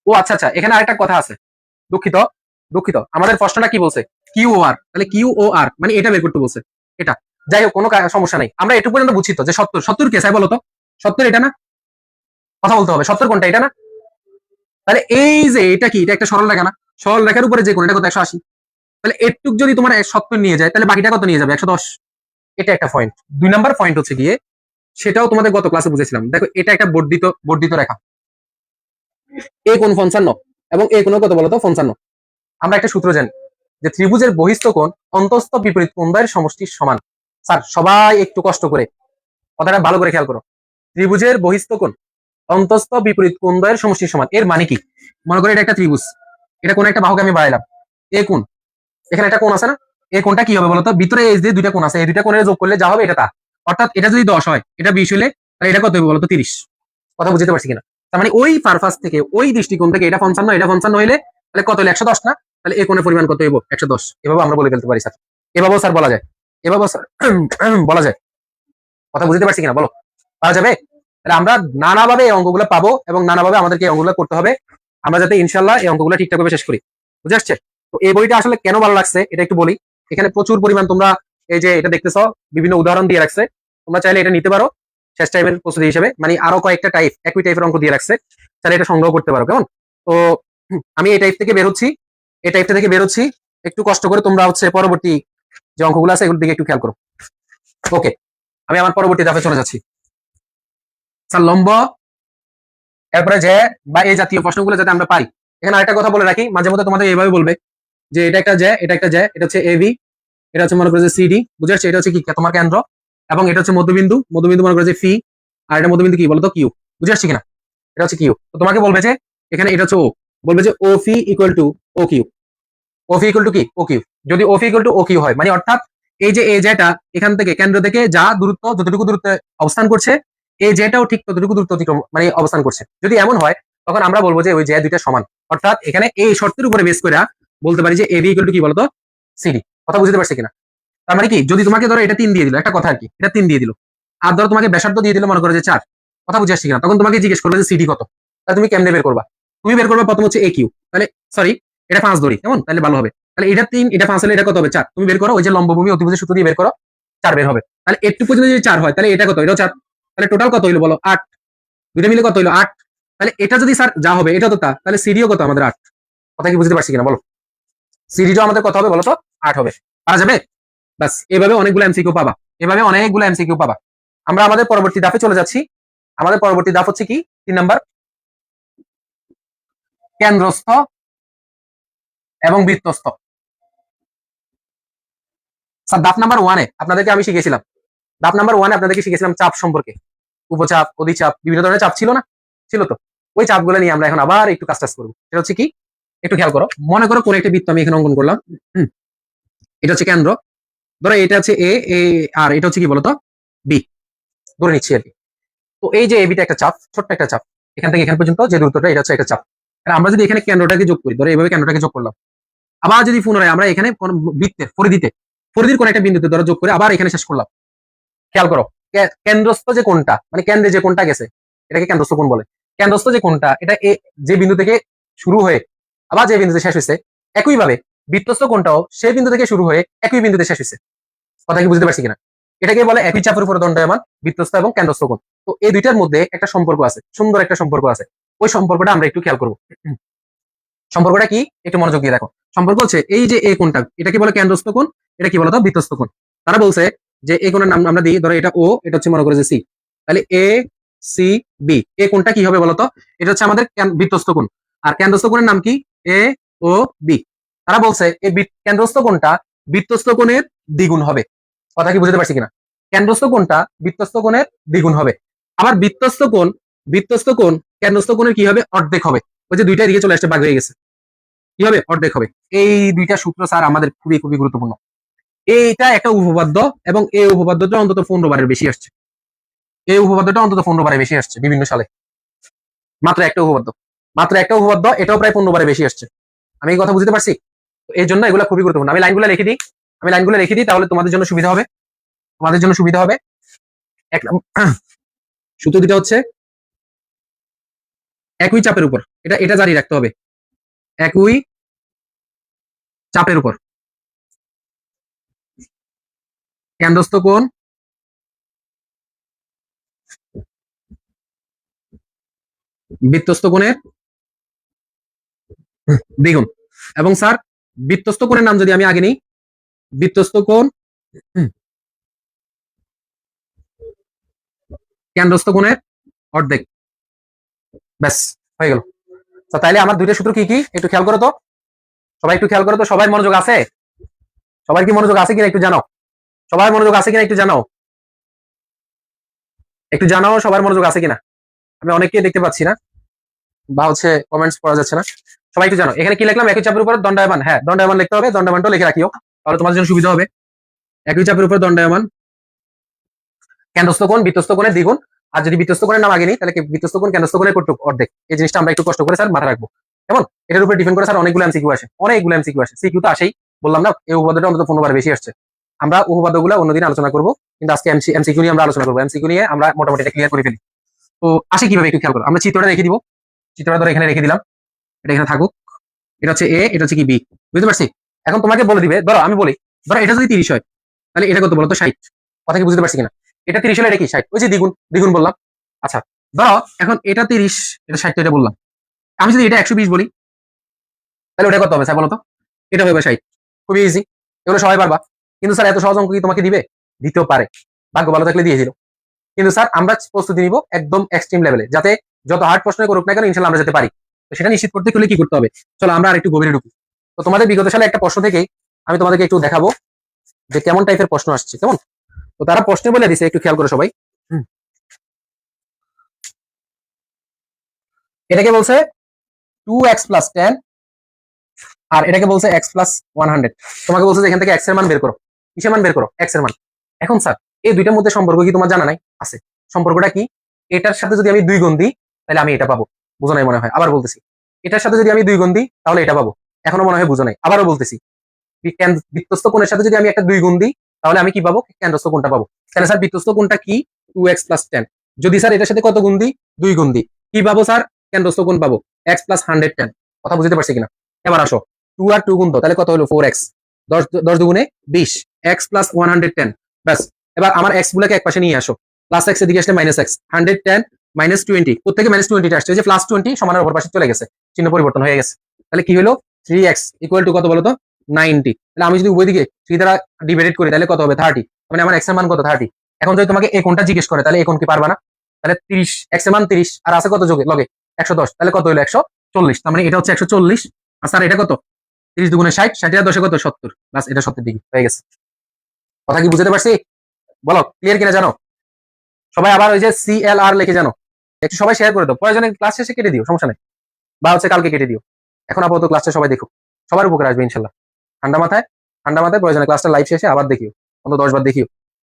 ও আচ্ছা আচ্ছা, এখানে আরেকটা কথা আছে, দুঃখিত, দুঃখিত, আমাদের প্রশ্নটা কি বলছে, কিউ ও আর, তাহলে কিউ ও আর মানে এটা বের করতে বলছে, এটা, যাই হোক কোনো সমস্যা নাই, আমরা এটুকু পর্যন্ত বুঝছি তো যে 70, 70 কে চাই বলো তো, 70 এটা না, কথা বলতে হবে 70 কোনটা, এটা না, তাহলে এই যে এটা কি, এটা একটা সরল রেখা না, সরল রেখার উপরে যে কোণ এটা কত 180, তাহলে এটুক যদি তোমার 70 নিয়ে যায় তাহলে বাকিটা কত নিয়ে যাবে 110, এটা একটা পয়েন্ট। 2 নাম্বার পয়েন্ট হচ্ছে গিয়ে, সেটাও তোমাদের গত ক্লাসে বুঝেছিলাম, দেখো এটা একটা বর্ধিত বর্ধিত রেখা, এ কোণ 55 এবং এ কোণ কত বলতো 55, আমরা একটা সূত্র জানি যে ত্রিভুজের বহিস্থ কোণ অন্তস্থ বিপরীত কোণদ্বয়ের সমষ্টির সমান, স্যার সবাই একটু কষ্ট করে কথাটা ভালো করে খেয়াল করো, ত্রিভুজের বহিস্থ কোণ অন্তস্থ বিপরীত কোণদ্বয়ের সমষ্টির সমান, এর মানে কি, মনে করো এটা একটা ত্রিভুজ, এটা কোন একটা বাহুকে আমি বাড়াইলাম, এ কোণ, এখানে একটা কোণ আছে না, এই কোণটা কি হবে বলতো, ভিতরে এই যে দুইটা কোণ আছে এই দুইটা কোণের যোগ করলে যা হবে এটা তা, অর্থাৎ এটা যদি 10 হয় এটা 20 হলে তাহলে এটা কত হবে বলতো 30, কথা বুঝতে পারছি কিনা, তার মানে ওই পারপাস থেকে ওই দৃষ্টিকোণ থেকে এটা 55 এটা 55 হইলে তাহলে কত হলো 110 না, তাহলে এই কোণের পরিমাণ কত হইব 110, এভাবে আমরা বলে ফেলতে পারি স্যার, এভাবেও স্যার বলা যায়, এভাবেও স্যার বলা যায়, কথা বুঝতে পারছি কিনা বলো, পারা যাবে, তাহলে আমরা নানাভাবে এই অঙ্কগুলো পাবো এবং নানাভাবে আমাদেরকে এই অঙ্কগুলো করতে হবে, আমরা যাতে ইনশাল্লাহ এই অঙ্কগুলো ঠিকঠাক ভাবে শেষ করি, বুঝে আসছে। তো এই বইটা আসলে কেন ভালো লাগছে এটা একটু বলি, এখানে প্রচুর পরিমাণ তোমরা এই যে এটা দেখতেছ বিভিন্ন উদাহরণ দিয়ে রাখছে, তোমরা চাইলে এটা নিতে পারো শেষ টাইমের প্রস্তুতি হিসেবে, মানে আরো কয়েকটা টাইপ একই টাইপের অঙ্ক দিয়ে রাখছে, চাইলে এটা সংগ্রহ করতে পারো, কেমন। তো আমি এই টাইপ থেকে বেরোচ্ছি, এই টাইপটা থেকে বেরোচ্ছি, একটু কষ্ট করে তোমরা হচ্ছে পরবর্তী যে অঙ্কগুলো আছে এগুলোর দিকে একটু খেয়াল করো, ওকে, আমি আমার পরবর্তী ধাপে চলে যাচ্ছি। স্যার লম্ব, এরপরে যে বা এই জাতীয় প্রশ্নগুলো যাতে আমরা পাই। এখানে আরেকটা কথা বলে রাখি, মাঝে মধ্যে তোমাদের এইভাবে বলবে যে এটা একটা জ্যা, এটা একটা জ্যা, এটা হচ্ছে এবি, এটা হচ্ছে মনে করো যে সিডি, বুঝে আসছে, এটা হচ্ছে কি তোমার কেন্দ্র, এবং এটা হচ্ছে মধ্যবিন্দু, মধ্যবিন্দু মনে করো যে ফি, আর এটা মধ্যবিন্দু কি বলতো কিউ, বুঝে আসছে কিনা, এটা হচ্ছে কিউ। তো তোমাকে বলবে যে এখানে এটা হচ্ছে ও, বলবে যে O P equal to O Q, O P equal to কি ও কিউ। যদি O P equal to O Q হয় মানে অর্থাৎ এই যে এই যেটা এখান থেকে কেন্দ্র থেকে যা দূরত্ব যতটুকু দূরত্বে অবস্থান করছে, এই যেটাও ঠিক ততটুকু দূরত্ব অতিক্রম মানে অবস্থান করছে। যদি এমন হয় তখন আমরা বলবো যে ওই যে দুইটা সমান। অর্থাৎ এখানে এই শর্তের উপরে বেস করে বলতে পারি যে এ বি ইকুয়াল টু কি বলতো সিডি। কথা বুঝতে পারছি কিনা? তার মানে কি, যদি তোমাকে ধরো এটা 3 দিয়ে দিল, একটা কথা আর কি, এটা 3 দিয়ে দিল, আর ধরো তোমাকে ব্যাসার্ধ দিয়ে দিল মনে করো যে 4, কথা বুঝে আসছে কিনা, তখন তোমাকে জিজ্ঞেস করবে যে সিডি কত। তাহলে তুমি কেমনে বের করবা? তুমি বের করবে প্রথম হচ্ছে এ কিউ, তাহলে সরি এটা 5 ধরি কেমন, তাহলে ভালো হবে। তাহলে এটা 3, এটা 5 হলে এটা কত হবে 4, তুমি বের করো, ওই যে লম্বভূমি অতিভুজের সূত্র দিয়ে বের করো, 4 বের হবে। তাহলে একটু পর্যন্ত যদি 4 হয় তাহলে এটা কত, এটাও 4, তাহলে টোটাল কত হইলো বলো 8, দুইটা মিলে কত হইলো 8। তাহলে এটা যদি স্যার যা হবে এটা তো তা, তাহলে সিডিও কত আমাদের 8। কথা কি বুঝতে পারছি কিনা বলো? সিডিটাও আমাদের কত হবে বলো তো, 8 হবে। পারা যাবে? বাস, এভাবে অনেকগুলো এমসিকিউ পাবা, এভাবে অনেকগুলো এমসিকিউ পাবা। আমরা আমাদের পরবর্তী ধাপে চলে যাচ্ছি। আমাদের পরবর্তী ধাপ হচ্ছে কি 3 নাম্বার, কেন্দ্রস্থ এবং বৃত্তস্থ। স্যার ধাপ নাম্বার 1-এ আপনাদেরকে আমি শিখেছিলাম, ধাপ নাম্বার 1-এ আপনাদেরকে শিখেছিলাম চাপ সম্পর্কে, উপচাপ, অধিচাপ, বিভিন্ন ধরনের চাপ ছিল না, ছিল তো। ওই চাপগুলো নিয়ে আমরা এখন আবার একটু কাজ টাজ করবো। সেটা হচ্ছে কি, একটু খেয়াল করো, মনে করো কোন একটা বৃত্ত আমি এখানে অঙ্কন করলাম, এটা হচ্ছে কেন্দ্র, ধরো এটা হচ্ছে এ, আর এটা হচ্ছে কি বলতো বি, ধরে নিচ্ছি আর কি। তো এই যে এবিটা একটা চাপ, ছোট্ট একটা চাপ, এখান থেকে এখান পর্যন্ত যে দূরত্বটা এটা হচ্ছে একটা চাপ। আর আমরা যদি এখানে কেন্দ্রটাকে যোগ করি, ধরো এইভাবে কেন্দ্রটাকে যোগ করলাম, আবার যদি পুনরায় আমরা এখানে কোন বৃত্তের পরিধির কোন একটা বিন্দুতে ধরো যোগ করে আবার এখানে শেষ করলাম, খেয়াল করো কেন্দ্রস্থ যে কোনটা মানে কেন্দ্রে যে কোনটা গেছে এটাকে কেন্দ্রস্থ কোণ বলে। কেন্দ্রস্থ যে কোনটা এটা যে বিন্দু থেকে শুরু হয়ে আবার যে বিন্দুতে শেষ হয়েছে, একইভাবে বৃত্তস্থ কোণটাও সেই বিন্দু থেকে শুরু হয়ে একই বিন্দুতে শেষ হয়েছে। কথা কি বুঝতে পারছি কিনা? এটাকে বলে একই চাপের উপর দণ্ডায়মান বৃত্তস্থ এবং কেন্দ্রস্থ কোণ। তো এই দুইটার মধ্যে একটা সম্পর্ক আছে, সুন্দর একটা সম্পর্ক আছে। ওই সম্পর্কটা আমরা একটু খেয়াল করবো। সম্পর্কটা কি একটু মনোযোগ দিয়ে দেখো। সম্পর্ক হচ্ছে এই যে এই কোণটা, এটা কি বলে কেন্দ্রস্থ কোণ, এটা কি বলতো বৃত্তস্থ কোণ। তারা বলছে যে এই কোণের নাম আমরা দিই, ধরো এটা ও, এটা হচ্ছে মনে করো যে সি, তাহলে এ সি বি, এই কোণটা কি হবে বলতো, এটা হচ্ছে আমাদের বৃত্তস্থ কোণ। আর কেন্দ্রস্থ কোণের নাম কি, এ ও বি। তারা বলছে এই কেন্দ্রস্থ কোণটা বৃত্তস্থ কোণের দ্বিগুণ হবে। কথা কি বুঝতে পারছি কিনা? কেন্দ্রস্থ কোণটা বৃত্তস্থ কোণের দ্বিগুণ হবে। আবার বৃত্তস্থ কোণ কেন্দ্রস্থ কোণের কি হবে, অর্ধেক হবে। ওই যে দুইটা দিকে চলে আসছে, ভাগ হয়ে গেছে, কি হবে অর্ধেক হবে। এই দুইটা সূত্র স্যার আমাদের খুবই খুবই গুরুত্বপূর্ণ। এইটা একটা উপপাদ্য এবং এই উপপাদ্যটা অন্তত 15 বারের বেশি আসছে, এই উপপাদ্যটা অন্তত 15 বারের বেশি আসছে বিভিন্ন সালে। মাত্র একটা উপপাদ্য, মাত্র একটা উপপাদ্য, এটাও প্রায় 15 বারের বেশি আসছে। আমি এই কথা বুঝতে পারছি? এই জন্য এগুলো খুবই গুরুত্বপূর্ণ। আমি লাইনগুলো রেখে দিই, আমি লাইনগুলো রেখে দিই, তাহলে তোমাদের জন্য সুবিধা হবে, তোমাদের জন্য সুবিধা হবে। এক সূত্র দুটা হচ্ছে একই চাপের উপর, এটা এটা জারি রাখতে হবে, একই চাপের উপর কেন্দ্রস্থ কোণ বৃত্তস্থ কোণের দ্বিগুণ। এবং স্যার বৃত্তস্থ কোণের নাম যদি আমি আগে নিই, বৃত্তস্থ কোণ কেন্দ্রস্থ কোণের অর্ধেক, ব্যাস হয়ে গেল। তো তাইলে আমার দুইটা সূত্র কি কি একটু খেয়াল করো তো, সবাই একটু খেয়াল করো তো, সবাই মনোযোগ আছে, সবার কি মনোযোগ আছে কিনা একটু জানাও, সবার মনোযোগ আছে কিনা একটু জানাও, একটু জানাও সবার মনোযোগ আছে কিনা। আমি অনেককে দেখতে পাচ্ছি না, বা হচ্ছে কমেন্টস পড়া যাচ্ছে না। সবাই একটু জানো এখানে কি লিখলাম, একই চাপের উপর দণ্ডায়মান, হ্যাঁ দণ্ডায়মান লিখতে হবে, দণ্ডায়মানটাও লিখে রাখিও, তাহলে তোমাদের জন্য সুবিধা হবে। একই চাপের উপর দণ্ডায়মান কেন্দ্রস্থ কোণ বৃত্তস্থ কোণের দ্বিগুণ। আর যদি বৃত্তস্থ কোণের নাম আগে নিই তাহলে বৃত্তস্থ কোণ কেন্দ্রস্থ কোণের কতটুকু, অর্ধেক। এই জিনিসটা আমরা একটু কষ্ট করে স্যার মাথায় রাখবো, কেমন? এটার উপর ডিপেন্ড করে স্যার অনেকগুলো এমসিকিউ আসে, অনেকগুলো এমসিকিউ আসে, সিকিউ তো আসেই, বললাম না এই উপপাদ্যটা অন্তত 15 বার বেশি আসছে। আমরা উপপাদ্যগুলো অন্যদিন আলোচনা করবো, কিন্তু আজকে এমসিকিউ নিয়ে আমরা আলোচনা করবো, এমসিকিউ নিয়ে আমরা মোটামুটি এটা ক্লিয়ার করে ফেলি। তো আসে কিভাবে একটু খেয়াল করো, আমরা চিত্রটা রেখে দিব, চিত্রটা ধরো এখানে রেখে দিলাম, এটা এখানে থাকুক, এটা হচ্ছে এ, এটা হচ্ছে কি বি, বুঝতে পারছি? এখন তোমাকে বলে দিবে, ধরো আমি বলি, ধরো এটা যদি 30 হয় তাহলে এটা কত বলো তো 60। কথা কি বুঝতে পারছি কিনা? এটা 30 হলে এটা কি 60, ওই যে দ্বিগুণ, দ্বিগুণ বললাম। আচ্ছা ধরো এখন এটা 30, এটা 60, এটা বললাম। আমি যদি এটা 120 বলি তাহলে ওটা কত হবে স্যার বলো তো? এটা হবে 60। খুবই ইজি, এগুলো সবাই পারবা। কিন্তু স্যার এত সহজ অঙ্ক কি তোমাকে দিবে? দিতেও পারে, ভাগ্য ভালো থাকলে দিয়ে দিল। কিন্তু স্যার আমরা প্রস্তুতি নিব একদম এক্সট্রিম লেভেলে, যাতে যত হার্ড প্রশ্ন করুক না কেন ইনশাল্লাহ আমরা যেতে পারি। তো সেটা নিশ্চিত করতে হলে কি করতে হবে, চলো আমরা আর একটু গভীরে ঢুকি। তো তোমাদের বিগত সালে একটা প্রশ্ন থেকেই আমি তোমাদেরকে একটু দেখাবো যে কেমন টাইপের প্রশ্ন আসছে, কেমন। তো তারা প্রশ্নে বলে দিছে, একটু খেয়াল করো সবাই। এটাকে বলছে 2x + 10, আর এটাকে বলছে x + 100। তোমাকে বলছে যে এখান থেকে x এর মান বের করো। কিসের মান বের করো? x এর মান। এখন স্যার এই দুইটার মধ্যে সম্পর্ক কি তোমার জানা নাই? আছে। সম্পর্কটা কি? এটার সাথে যদি আমি 2 গুণ দিই তাহলে আমি এটা পাবো। বুঝো নাই মনে হয়, আবার বলতেছি। এটার সাথে যদি আমি 2 গুণ দিই তাহলে এটা পাবো। এখনো মনে হয় বুঝো নাই, আবারও বলতেছি। বৃত্তস্থ কোণের সাথে যদি আমি একটা 2 গুণ দিই তাহলে আমি কি পাবো? কেন্দ্রস্থ কোণটা পাবো। তাহলে স্যার বৃত্তস্থ কোণটা কি? 2x + 10। যদি স্যার এটার সাথে কত গুণ দিই? 2 গুণ দিই, কি পাবো স্যার? কেন্দ্রস্থ কোণ পাবো x + 110। কথা বুঝতে পারছি কিনা? এবার আসো, 2 আর 2 গুণ দাও, তাহলে কত হলো? 4x। 10 দুগুণে 20, x + 110। ব্যাস। এবার আমার x গুলোকে এক পাশে নিয়ে আসো, প্লাস x এদিকে আসলে -x, 110 -20, কোথেকে -20 টা আসছে? ওই যে +20 সমানের অপর পাশে চলে গেছে, চিহ্ন পরিবর্তন হয়ে গেছে। তাহলে কি হলো? 3x = কত বলতো? 90। তাহলে আমি যদি উভয় দিকে 3 দ্বারা ডিভাইডেড করি তাহলে কত হবে? 30। মানে আমার x এর মান কত? 30। এখন যদি তোমাকে এই কোণটা জিজ্ঞেস করে তাহলে এই কোণ কি পারবা না? তাহলে 30, x এর মান 30 আর আছে কত যোগে লগে? 110। তাহলে কত হলো? 140। তার মানে এটা হচ্ছে 140। আর স্যার এটা কত? 30 দুগুণে 60, 60 আর 10 কত? 70। বাস, এটা 70 ডিগ্রি হয়ে গেছে। কথা কি বুঝতে পারছি? বলো ক্লিয়ার কিনা জানো? সবাই আবার ওই যে CLR লিখে জানো, একটু সবাই শেয়ার করে দাও, প্রয়োজনে ক্লাস শেষে কেটে দিও, সমস্যা নেই, বা হচ্ছে কালকে কেটে দিও। এখন আপাতত ক্লাসটা সবাই দেখো, সবার উপকার আসবে ইনশাল্লাহ। ঠান্ডা মাথায়, ঠান্ডা মাথায় প্রয়োজনে ক্লাসটা লাইভ শেষে আবার দেখিও, অন্তত 10 বার দেখিও।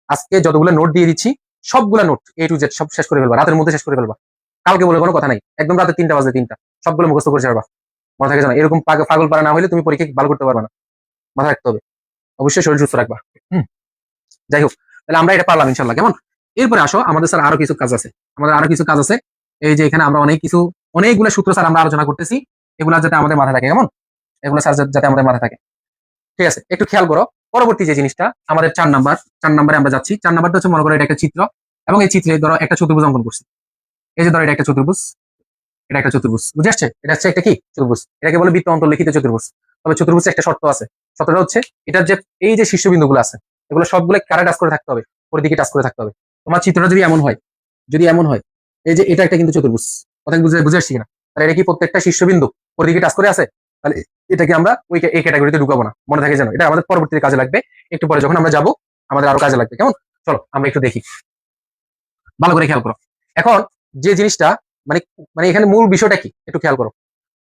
আজকে যতগুলো নোট দিয়ে দিচ্ছি সবগুলো নোট A to Z সব শেষ করে ফেলবা, রাতের মধ্যে শেষ করে ফেলবা। কালকে বলে কোনো কথা নাই, একদম রাতে 3টা বাজে 3টা সবগুলো মুখস্থ করে ছাড়বা। মনে থাকে জানো, এরকম পাগল পারা না হলে তুমি পরীক্ষা ভালো করতে পারবে না, মাথায় রাখতে হবে। অবশ্যই শরীর সুস্থ রাখবা। যাই হোক, তাহলে আমরা এটা পারলাম ইনশাল্লাহ, কেমন। এরপরে আসো, আমাদের স্যার আরো কিছু কাজ আছে, আমাদের আরো কিছু কাজ আছে। এই যে এখানে আমরা অনেকগুলো সূত্র স্যার আমরা আলোচনা করতেছি, এগুলা যাতে আমাদের মাথায় থাকে, কেমন। এগুলো স্যার যাতে আমাদের মাথায় থাকে, ঠিক আছে। একটু খেয়াল করো পরবর্তী যে জিনিসটা আমাদের 4 নাম্বারে আমরা যাচ্ছি। 4 নাম্বারটা হচ্ছে, মনে করো এটা একটা চিত্র, এবং এই চিত্রে ধরো একটা চতুর্ভুজ অঙ্কন করছি। এই যে ধরো এটা একটা চতুর্ভুজ, এটা একটা চতুর্ভুজ, বুঝে আসছে? এটা হচ্ছে একটা কি চতুর্ভুজ, এটাকে বলে বৃত্ত অন্তর্লিখিত চতুর্ভুজ। তবে চতুর্ভুজে একটা শর্ত আছে, শর্তটা হচ্ছে এটার যে এই যে শীর্ষবিন্দুগুলো আছে এগুলো সবগুলো কারে টাচ করে থাকতে হবে? ওর দিকে টাচ করে থাকতে হবে। তোমার চিত্রটা যদি এমন হয়, যদি এমন হয়, এই যে এটা একটা কিন্তু চতুর্ভুজ, কথা বুঝে আসছি কিনা? তাহলে এটা কি প্রত্যেকটা শীর্ষবিন্দু ওর দিকে টাচ করে আছে? তাহলে এটাকে আমরা ওই এই ক্যাটাগরিতে ঢুকাবো না, মনে থাকে যেন, এটা আমাদের পরবর্তীতে কাজে লাগবে। একটু পরে যখন আমরা যাবো আমাদের আরো কাজে লাগবে, কেমন। চলো আমরা একটু দেখি, ভালো করে খেয়াল করো। এখন যে জিনিসটা মানে মানে এখানে মূল বিষয়টা কি একটু খেয়াল করো।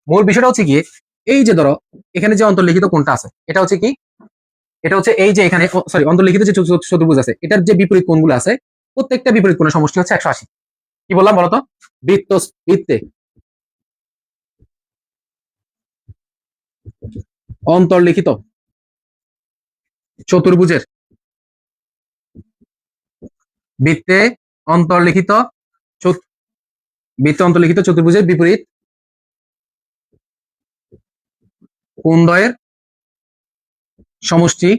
মূল বিষয়টা হচ্ছে গিয়ে এই যে ধরো এখানে যে অন্তর্লিখিত কোণটা আছে এটা হচ্ছে কি? এটা হচ্ছে এই যে এখানে সরি অন্তর্লিখিত যে চতুর্ভুজ আছে এটার যে বিপরীত কোণগুলো আছে প্রত্যেকটা বিপরীত কোণের সমষ্টি হচ্ছে 180। কি বললাম বলতো? বৃত্তে অন্তর্লিখিত চতুর্ভুজের বৃত্তে অন্তর্লিখিত বৃত্তে অন্তর্লিখিত চতুর্ভুজের বিপরীত কোণদ্বয়ের সমষ্টি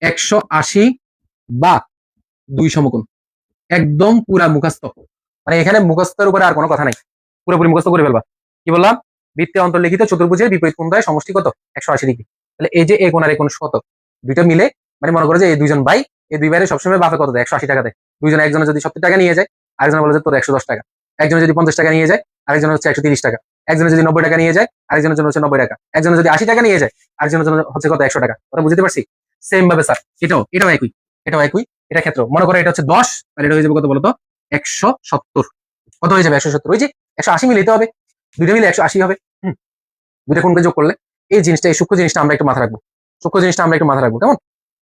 180 বা 2 সমকোণ। একদম পুরা মুখস্থ, মানে এখানে মুখস্থের উপরে আর কোনো কথা নাই, পুরোপুরি মুখস্থ করে ফেলবা। কি বললাম? বৃত্তে অন্তর্লিখিত চতুর্ভুজের বিপরীত কোণদ্বয়ের সমষ্টি কত? 180 ডিগ্রি। তাহলে এই যে এই কোণ আর এই কোণ কত? দুইটা মিলে, মানে মনে করো যে এই দুইজন ভাই, এই দুই ভাইয়ের সবসময় বাপে কত দেয়? 180 টাকা দেয়। দুইজন, একজনে যদি 70 টাকা নিয়ে যায় আরেকজন বলে যে তোর 110 টাকা, একজনে যদি 50 টাকা নিয়ে যায় আরেকজনের হচ্ছে 130 টাকা, একজনে যদি 90 টাকা নিয়ে যায় আরেকজনের জন্য হচ্ছে 90 টাকা, একজনে যদি 80 টাকা নিয়ে যায় আরেকজনের জন্য হচ্ছে কত? 100 টাকা। ওটা বুঝতে পারছি? সেম ভাবে স্যার এটাও একই, এটা ক্ষেত্র। মনে করো এটা হচ্ছে 10 আর এটা হয়ে যাবে কত বলতো? 170। কত হয়ে যাবে? 170। ওই যে 180 মিলিতে হবে, দুইটা মিলে 180 হবে। দুইটা কোণকে যোগ করলে এই জিনিসটা, এই সূক্ষ্ম জিনিসটা আমরা একটু মাথায় রাখবো, কেমন।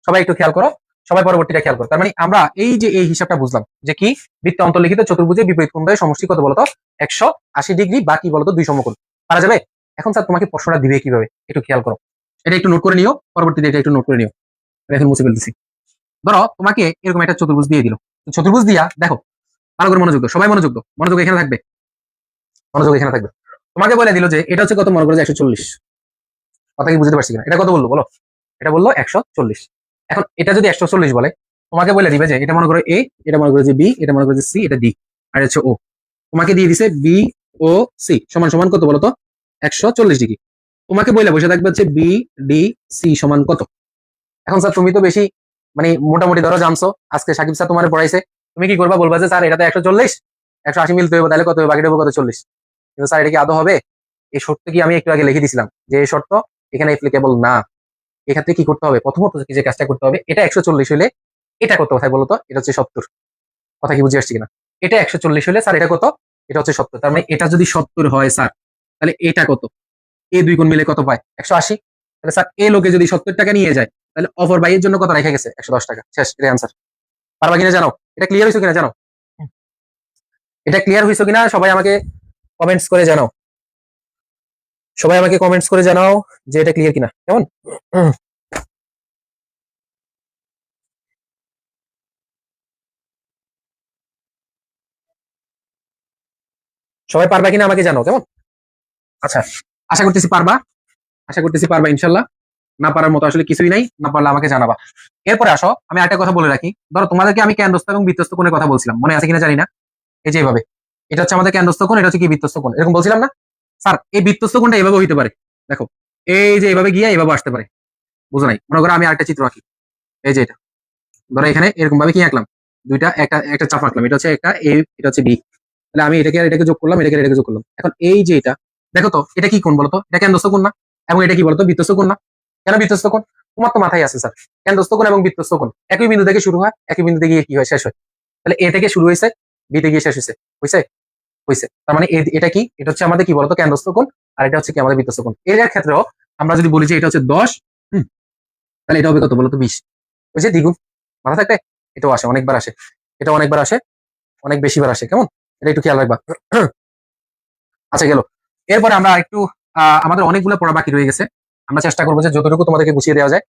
সবাই একটু খেয়াল করো, সবাই পরবর্তীটা খেয়াল করো। তার মানে আমরা এই যে এই হিসাবটা বুঝলাম যে কি বৃত্তে অন্তর্লিখিত চতুর্ভুজের বিপরীত কোণদ্বয়ের সমষ্টি কত বলতো? 180 ডিগ্রি বা কি বলতো? 2 সমকোণ। পারা যাবে? এখন স্যার তোমাকে প্রশ্নটা দিবে কিভাবে একটু খেয়াল করো, এটা একটু নোট করে নিও, পরবর্তীতে এটা একটু নোট করে নিও। এখন মুছে ফেলতেছি। ধরো তোমাকে এরকম একটা চতুর্ভুজ দিয়ে দিল, চতুর্ভুজ দিয়া দেখো, ভালো করে মনোযোগ দাও, সবাই মনোযোগ এখানে থাকবে, তোমাকে বলে দিল যে এটা হচ্ছে কত? মনে করো যে 140। কথা কি বুঝতে পারছি কিনা? এটা কত বললো বলো? এটা বললো 140। এখন এটা যদি 140 বলে, তোমাকে বলে দিবে যে এটা মনে করো এ, এটা মনে করো যে বি, এটা মনে করো যে সি, এটা ডি, আর হচ্ছে ও। তোমাকে দিয়ে দিছে বি ও সি সমান সমান কত বলতো? 140 ডিগ্রি। তোমাকে বলে বসে থাকবে হচ্ছে বি ডি সি সমান কত। এখন স্যার তুমি তো বেশি মানে মোটামুটি ধরো জানছো, আজকে সাকিব স্যার তোমার পড়াইছে, তুমি কি করবা, বলবা যে স্যার এটা তো 140, 180 মিলতে হবে, তাহলে কত হবে, বাকিটা হবে কত, 40। কিন্তু স্যার এটা কি আদৌ হবে? এই শর্ত কি আমি একটু আগে লিখে দিছিলাম যে এই শর্ত এখানে অ্যাপ্লিকেবল না। এক্ষেত্রে কি করতে হবে, প্রথমত যে কাজটা করতে হবে, এটা 140 হলে এটা কত, কোথায় বলতো, এটা হচ্ছে 70। কথা কি বুঝে আসছে কিনা? এটা 140 হলে স্যার এটা কত, এটা হচ্ছে 70। তার মানে এটা যদি 70 হয় স্যার, তাহলে এটা কত, এই দুই গুণ মিলে কত পায়, 180। তাহলে স্যার এই লোকে যদি 70 টাকা নিয়ে যায়, তাহলে অফার বাই এর জন্য কত রেখে গেছে, 110 টাকা। শেষ, এটা অ্যান্সার। পারবা কিনা জানো, এটা ক্লিয়ার হয়েছে কিনা জানো, এটা ক্লিয়ার হয়েছে কিনা সবাই আমাকে কমেন্টস করে জানাও, সবাই আমাকে কমেন্টস করে জানাও যে এটা ক্লিয়ার কিনা, কেমন? সবাই পারবা কিনা আমাকে জানাও, কেমন? আচ্ছা, আশা করতেছি পারবা, আশা করতেছি পারবা ইনশাল্লাহ। না পারার মতো আসলে কিছুই নাই, না পারলে আমাকে জানাবা। এরপরে আসো, আমি একটা কথা বলে রাখি। ধরো তোমাদেরকে আমি কেন্দ্রস্থ এবং বৃত্তস্থ কোণের কথা বলছিলাম, মনে আছে কিনা জানি না। এই যে এইভাবে, এটা হচ্ছে আমাদের কেন্দ্রস্থ কোণ, এটা হচ্ছে কি বৃত্তস্থ কোণ, এরকম বলছিলাম না স্যার? এই বৃত্তস্থ কোণটা এভাবে হইতে পারে, দেখো, এই যে এইভাবে গিয়ে এইভাবে আসতে পারে। বুঝো নাই? মনে করো আমি আরেকটা চিত্র আঁকি, এই যে এটা, ধরো এখানে এরকম ভাবে কি আঁকলাম, দুইটা একটা একটা চাপ আঁকলাম, এটা হচ্ছে একটা এ, এটা হচ্ছে বি। তাহলে আমি এটাকে আর এটাকে যোগ করলাম, এটাকে আর এটাকে যোগ করলাম। এখন এই যে এটা, দেখো তো এটা কি কোণ বলতো, এটা কেন্দ্রস্থ কোণ না? এবং এটা কি বলতো, বৃত্তস্থ কোণ না? কেন বৃত্তস্থ কোণ? তোমার তো মাথায় আছে স্যার, কেন্দ্রস্থ কোণ এবং বৃত্তস্থ কোণ একই বিন্দু থেকে শুরু হয়, একই বিন্দু থেকে গিয়ে কি হয়, শেষ হয়। তাহলে এ থেকে শুরু হয়েছে, বি তে গিয়ে শেষ হয়েছে, হয়েছে, হয়েছে। তার মানে এটা কি, এটা হচ্ছে আমাদের কি বলতো, কেন্দ্রস্থ কোণ, আর এটা হচ্ছে কি আমাদের বৃত্তস্থ কোণ। এর ক্ষেত্রেও আমরা যদি বলি যে এটা হচ্ছে 10, তাহলে এটা হবে কত বলতো, 20। ওই যে দ্বিগুণ, মাথা থাকবে। এটাও আসে, অনেকবার আসে, এটা অনেকবার আসে, অনেক বেশিবার আসে, কেমন? এটা একটু খেয়াল রাখবা। আচ্ছা, গেল। এরপরে আমরা একটু আমাদের অনেকগুলো পড়া বাকি রয়ে গেছে। আমরা চেষ্টা করবো যে যতটুকু তোমাদেরকে গুছিয়ে দেওয়া যায়,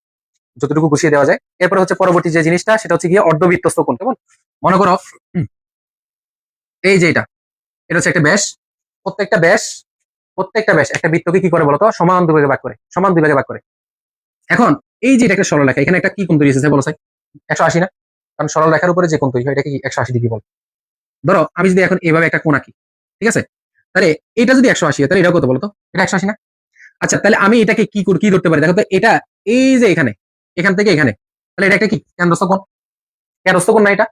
যতটুকু গুছিয়ে দেওয়া যায়। এরপরে হচ্ছে পরবর্তী যে জিনিসটা, সেটা হচ্ছে গিয়ে অর্ধবৃত্তস্থ কোণ, কেমন? মনে করো এই যে এটা হচ্ছে একটা ব্যাস, প্রত্যেকটা ব্যাস, প্রত্যেকটা ব্যাস একটা বৃত্তকে কি করে বলতো, সমান দুই ভাগে ভাগ করে, সমান দুই ভাগে ভাগ করে। এখন এই যে এটা একটা সরলরেখা, এখানে একটা কি কোণ তৈরি হয়েছে বলো স্যার, 180 না? কারণ সরল রেখার উপরে যে কোণ তৈরি হয় এটাকে কি 180 ডিগ্রি বল। ধরো আমি যদি এখন এভাবে একটা কোণ আঁকি, ঠিক আছে, তাহলে এটা যদি 180 হয়, তাহলে এটা কত বলতো, এটা 180 না? আচ্ছা, তাহলে আমি এটাকে কি ধরতে পারি, দেখো তো, এটা এই যে এখানে, এখান থেকে এখানে, তাহলে এটা একটা কি কেন্দ্রস্থ কোণ, কেন্দ্রস্থ কোণ না এটা?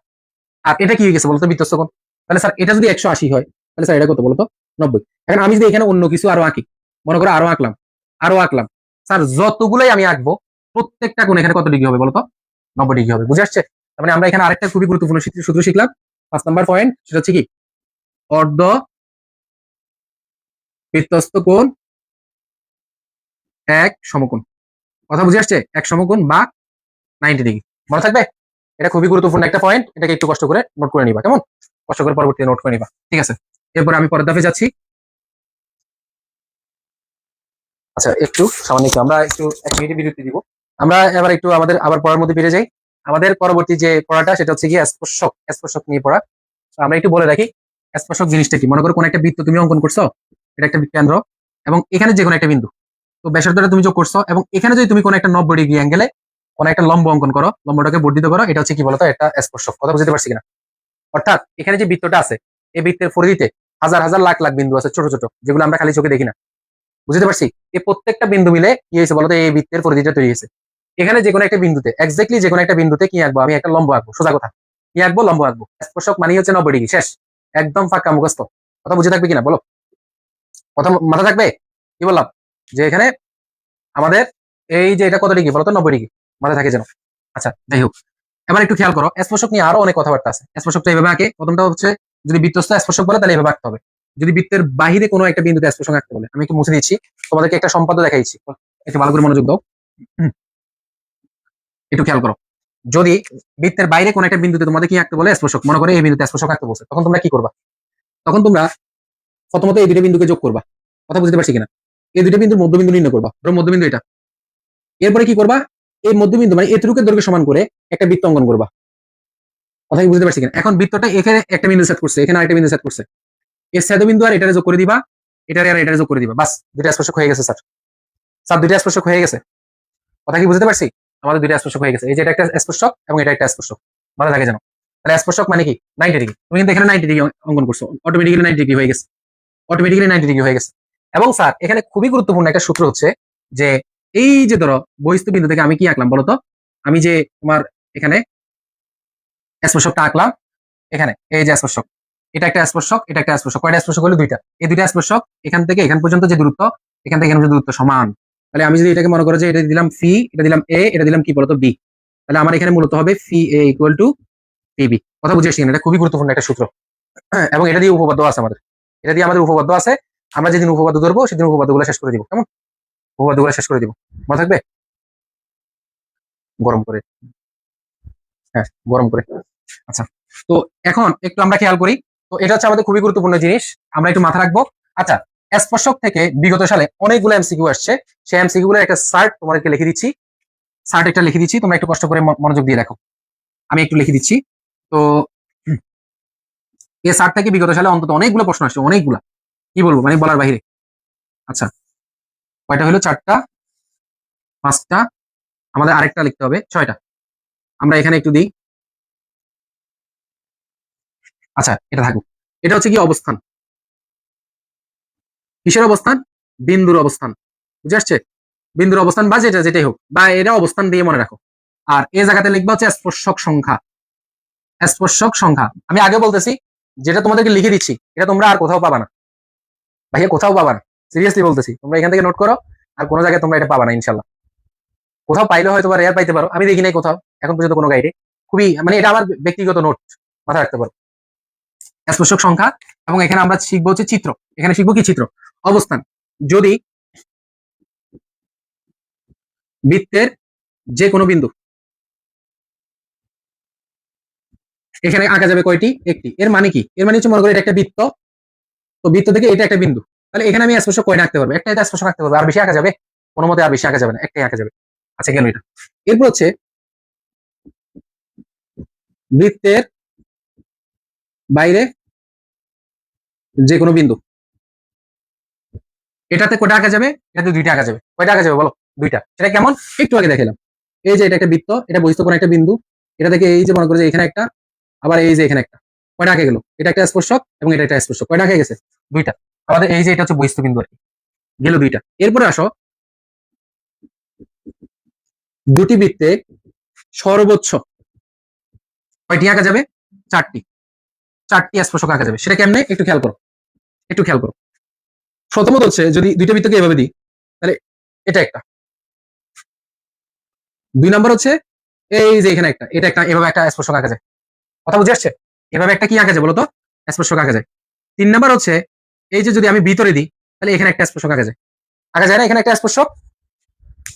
আর এটা কি হয়ে গেছে বলতো, বৃত্তস্থ কোণ। তাহলে স্যার এটা যদি 180 হয়, তাহলে স্যার এটা কত বলতো, 90। এখন আমি যদি এখানে অন্য কিছু আরো আঁকি, মনে করো আরো আঁকলাম, আরো আঁকলাম, স্যার যতগুলাই আমি আঁকবো, প্রত্যেকটা কোণ এখানে কত ডিগ্রি হবে বলতো, 90 ডিগ্রি হবে। বুঝে আসছে? তার মানে আমরা এখানে আরেকটা খুবই গুরুত্বপূর্ণ সূত্র শিখলাম, 5 নম্বর পয়েন্ট, সেটা হচ্ছে কি, অর্ধ বৃত্তস্থ কোণ এক সমকোণ। কথা বুঝে আসছে? এক সমকোণ বা 90 ডিগ্রি, মনে থাকবে। এটা খুবই গুরুত্বপূর্ণ একটা পয়েন্ট, এটাকে একটু কষ্ট করে নোট করে নিবা, কেমন? কষ্ট করে পরবর্তীতে নোট করে নিবা, ঠিক আছে? এরপর আমি পরের ধাপে যাচ্ছি। আচ্ছা, একটু সামান্য একটু আমরা একটু 1 মিনিট বিরতি দিব। আমরা এবার একটু আমাদের আবার পড়ার মধ্যে ফিরে যাই। আমাদের পরবর্তী যে পড়াটা, সেটা হচ্ছে গিয়ে স্পর্শক, স্পর্শক নিয়ে পড়া। তো আমরা একটু বলে রাখি, স্পর্শক জিনিসটা কি। মনে করো কোন একটা বৃত্ত তুমি অঙ্কন করছো, এটা একটা কেন্দ্র, এবং এখানে যে কোনো একটা বিন্দু, তো ব্যাসার্ধটা তুমি যোগ করছো, এবং এখানে যদি তুমি কোনো একটা 90 ডিগ্রি অ্যাঙ্গেলে কোন একটা লম্ব অঙ্কন করো, লম্বটাকে বর্ধিত করো, এটা হচ্ছে কি বলতো, একটা স্পর্শক। কথা বুঝতে পারছি কিনা? অর্থাৎ এখানে যে বৃত্তটা আছে, এই বৃত্তের পরিধিতে হাজার হাজার লাখ লাখ বিন্দু আছে, ছোট ছোট, যেগুলো আমরা খালি চোখে দেখি না। বুঝতে পারছি? এই প্রত্যেকটা বিন্দু মিলে কি হয়েছে বলতো, এই বৃত্তের পরিধিটা তৈরি হয়েছে। এখানে যে কোনো একটা বিন্দুতে, এক্স্যাক্টলি যে কোনো একটা বিন্দুতে কি আঁকবো, আমি একটা লম্ব আঁকবো, সোজা কথা, কি আঁকবো, লম্ব আঁকবো। স্পর্শক মানে হচ্ছে 90 ডিগ্রি, শেষ, একদম ফাঁকা, মুখস্থ। কথা বুঝে থাকবে কিনা বলো, কথা মাথা থাকবে? কি বললাম, যে এখানে আমাদের এই যে এটা কত ডিগ্রি বলতো, 90 ডিগ্রি, মাথায় থাকে যেন। আচ্ছা, যাই হোক, এবার একটু খেয়াল করো, স্পর্শক নিয়ে আরো অনেক কথাবার্তা আছে। স্পর্শকটা এইভাবে আঁকে, প্রথমটা হচ্ছে যদি বৃত্তস্থ স্পর্শক বলে, তাহলে এভাবে আঁকতে হবে। যদি বৃত্তের বাহিরে কোনো একটা বিন্দুতে স্পর্শক আঁকতে বলে, আমি একটু মুছে দিচ্ছি, তোমাদেরকে একটা সম্পাদ্য দেখাইছি, একটু ভালো করে মনোযোগ দাও। হুম, একটু খেয়াল করো, যদি বৃত্তের বাইরে কোনো একটা বিন্দুতে তোমাদের কি আঁকতে বলে, স্পর্শক, মনে করে এই বিন্দুতে স্পর্শক আঁকতে বলছে, তখন তোমরা কি করবা? তখন তোমরা প্রথমত এই দুটো বিন্দুকে যোগ করবা। কথা বুঝতে পারছি কিনা? এই দুটো বিন্দুর মধ্যবিন্দু নির্ণয় করবা, ধরো মধ্যবিন্দু এটা। এরপরে কি করবা, এই মধ্যবিন্দু মানে এতটুকুর দৈর্ঘ্য সমান করে একটা বৃত্ত অঙ্কন করবা। কথা কি বুঝতে পারছি কিনা? এখন বৃত্তটা এখানে একটা বিন্দু সেট করছে, এখানে আরেকটা বিন্দু সেট করছে, এই ছেদবিন্দু আর এটারে যোগ করে দিবা, এটারে আর এটারে যোগ করে দিবা, বাস, দুইটা স্পর্শক হয়ে গেছে স্যার। স্যার দুইটা স্পর্শক হয়ে গেছে। কথা কি বুঝতে পারছি? আমাদের দুইটা স্পর্শক হয়ে গেছে, এই যে এটা একটা স্পর্শক এবং এটা একটা স্পর্শক, মাথা থাকে জানো। তাহলে স্পর্শক মানে কি, 90 ডিগ্রি। তুমি কিন্তু এখানে 90 ডিগ্রি অঙ্কন করছো, অটোমেটিক্যালি 90 ডিগ্রি হয়ে গেছে, অটোমেটিক্যালি 90 ডিগ্রি হয়ে গেছে। এবং স্যার এখানে খুবই গুরুত্বপূর্ণ একটা সূত্র হচ্ছে যে, এই যে ধরো বহিস্থ বিন্দু থেকে আমি কি আঁকলাম বলতো, আমি যে তোমার এখানে স্পর্শকটা আঁকলাম, এখানে এই যে স্পর্শক, এটা একটা স্পর্শক, এটা একটা স্পর্শক, কয়টা স্পর্শক হলো দুইটা, এই দুইটা স্পর্শক এখান থেকে এখান পর্যন্ত যে দূরত্ব, এখান থেকে এখান পর্যন্ত দূরত্ব সমান। তাহলে আমি যদি এটাকে মনে করো যে এটা দিলাম ফি, এটা দিলাম এ, এটা দিলাম কি বলতো বি, তাহলে আমার এখানে মূলত হবে ফি এ ইকুয়াল টু পিবি। কথা বুঝে আসছি, এটা খুবই গুরুত্বপূর্ণ একটা সূত্র। এবং এটা দিয়ে উপপাদ্য আছে আমাদের, এটা দিয়ে আমাদের উপপাদ্য আছে। আমরা যেদিন উপপাদ্য ধরবো সেদিন উপপাদ্যগুলো শেষ করে দিব, কেমন? উপপাদ্যগুলো শেষ করে দিব, মনে থাকবে? গরম করে, হ্যাঁ গরম করে। আচ্ছা, তো এখন একটু আমরা খেয়াল করি। তো এটা হচ্ছে আমাদের খুবই গুরুত্বপূর্ণ জিনিস, আমরা একটু মাথা রাখবো। আচ্ছা, স্পর্শক থেকে বিগত সালে অনেকগুলো এমসিকিউ আসছে, সেই এমসিকিউ গুলো একটা সার্ট তোমাদেরকে লিখে দিচ্ছি, সার্ট একটা লিখে দিচ্ছি, তোমরা একটু কষ্ট করে মনোযোগ দিয়ে দেখো। আমি একটু লিখে দিচ্ছি। তো এই সার্ট থেকে বিগত সালে অন্তত অনেকগুলো প্রশ্ন আসছে, অনেকগুলা, কি বলবো মানে বলার বাহিরে। আচ্ছা, কয়টা হলো? চারটা, পাঁচটা, আমাদের আরেকটা লিখতে হবে, ছয়টা। আমরা এখানে একটু দিই। আচ্ছা, এটা থাকুক। এটা হচ্ছে কি অবস্থান, কিসের অবস্থান? বিন্দুর অবস্থান, বুঝে আসছে? বিন্দুর অবস্থান বা যেটা যেটাই হোক, বা এটা অবস্থান দিয়ে মনে রাখো। আর এই জায়গাতে লিখবা হচ্ছে স্পর্শক সংখ্যা। স্পর্শক সংখ্যা আমি আগে বলতেছি, যেটা তোমাদেরকে লিখে দিচ্ছি এটা তোমরা আর কোথাও পাবা না ভাইয়া, কোথাও পাবা না, সিরিয়াসলি বলতেছি। তোমরা এখান থেকে নোট করো, আর কোনো জায়গায় তোমরা এটা পাবা না ইনশাল্লাহ। কোথাও পাইলে হয়তো রেয়ার পাইতে পারো, আমি দেখি নাই কোথাও এখন পর্যন্ত কোনো গাইডে। খুবই মানে এটা আমার ব্যক্তিগত নোট, মাথায় রাখতে পারো স্পর্শক সংখ্যা। এবং এখানে আমরা শিখবো হচ্ছে চিত্র, এখানে শিখবো কি চিত্র, অবস্থান। যদি বৃত্তের যে কোনো বিন্দু এখানে আঁকা যাবে কয়টি? একটি। এর মানে কি? এর মানে হচ্ছে মনে করি এটা একটা বৃত্ত, তো বৃত্ত থেকে এটা একটা বিন্দু, তাহলে এখানে আমি স্পর্শক কয়টা আঁকতে পারবো? একটা স্পর্শক আঁকতে পারবো, আর বেশি আঁকা যাবে? কোনো মতে আর বেশি আঁকা যাবে না, একটাই আঁকা যাবে। আচ্ছা, গেল এটা। এরপর হচ্ছে বৃত্তের বাইরে যে কোনো বিন্দু, এটাতে কয়টা আঁকা যাবে? এটাতে দুইটা আঁকা যাবে। কয়টা আঁকা যাবে বলো? দুইটা। সেটা কেমন? একটু আগে দেখালাম। এই যে এটা একটা বৃত্ত, এটা বহিস্থ কোণ একটা বিন্দু, এটা থেকে এই যে মনে করো যে এখানে একটা, আবার এই যে এখানে একটা, কয়টা আঁকে গেল? এটা একটা স্পর্শক এবং এটা একটা স্পর্শক, কয়টা আঁকে গেছে? দুইটা। আমাদের এই যে এটা হচ্ছে বহিস্থ বিন্দু আর কি, গেল দুইটা। এরপরে আসো, দুটি বৃত্তে সর্বোচ্চ কয়টি আঁকা যাবে? চারটি। চারটি স্পর্শক আঁকা যাবে। সেটা কেমনে? একটু খেয়াল করো, একটু খেয়াল করো। প্রথমত হচ্ছে যদি দুইটা বৃত্তকে এভাবে দিই, তাহলে এটা একটা। দুই নাম্বার হচ্ছে এই যে এখানে একটা, এটা একটা, এভাবে একটা স্পর্শক আঁকা যায়। কথা বুঝে আসছে? এভাবে একটা কি আঁকা যায় বলতো? স্পর্শক আঁকা যায়। তিন নাম্বার হচ্ছে এই যে যদি আমি ভিতরে দিই, তাহলে এখানে একটা স্পর্শক আঁকা যায়। আঁকা যায় না এখানে একটা স্পর্শক?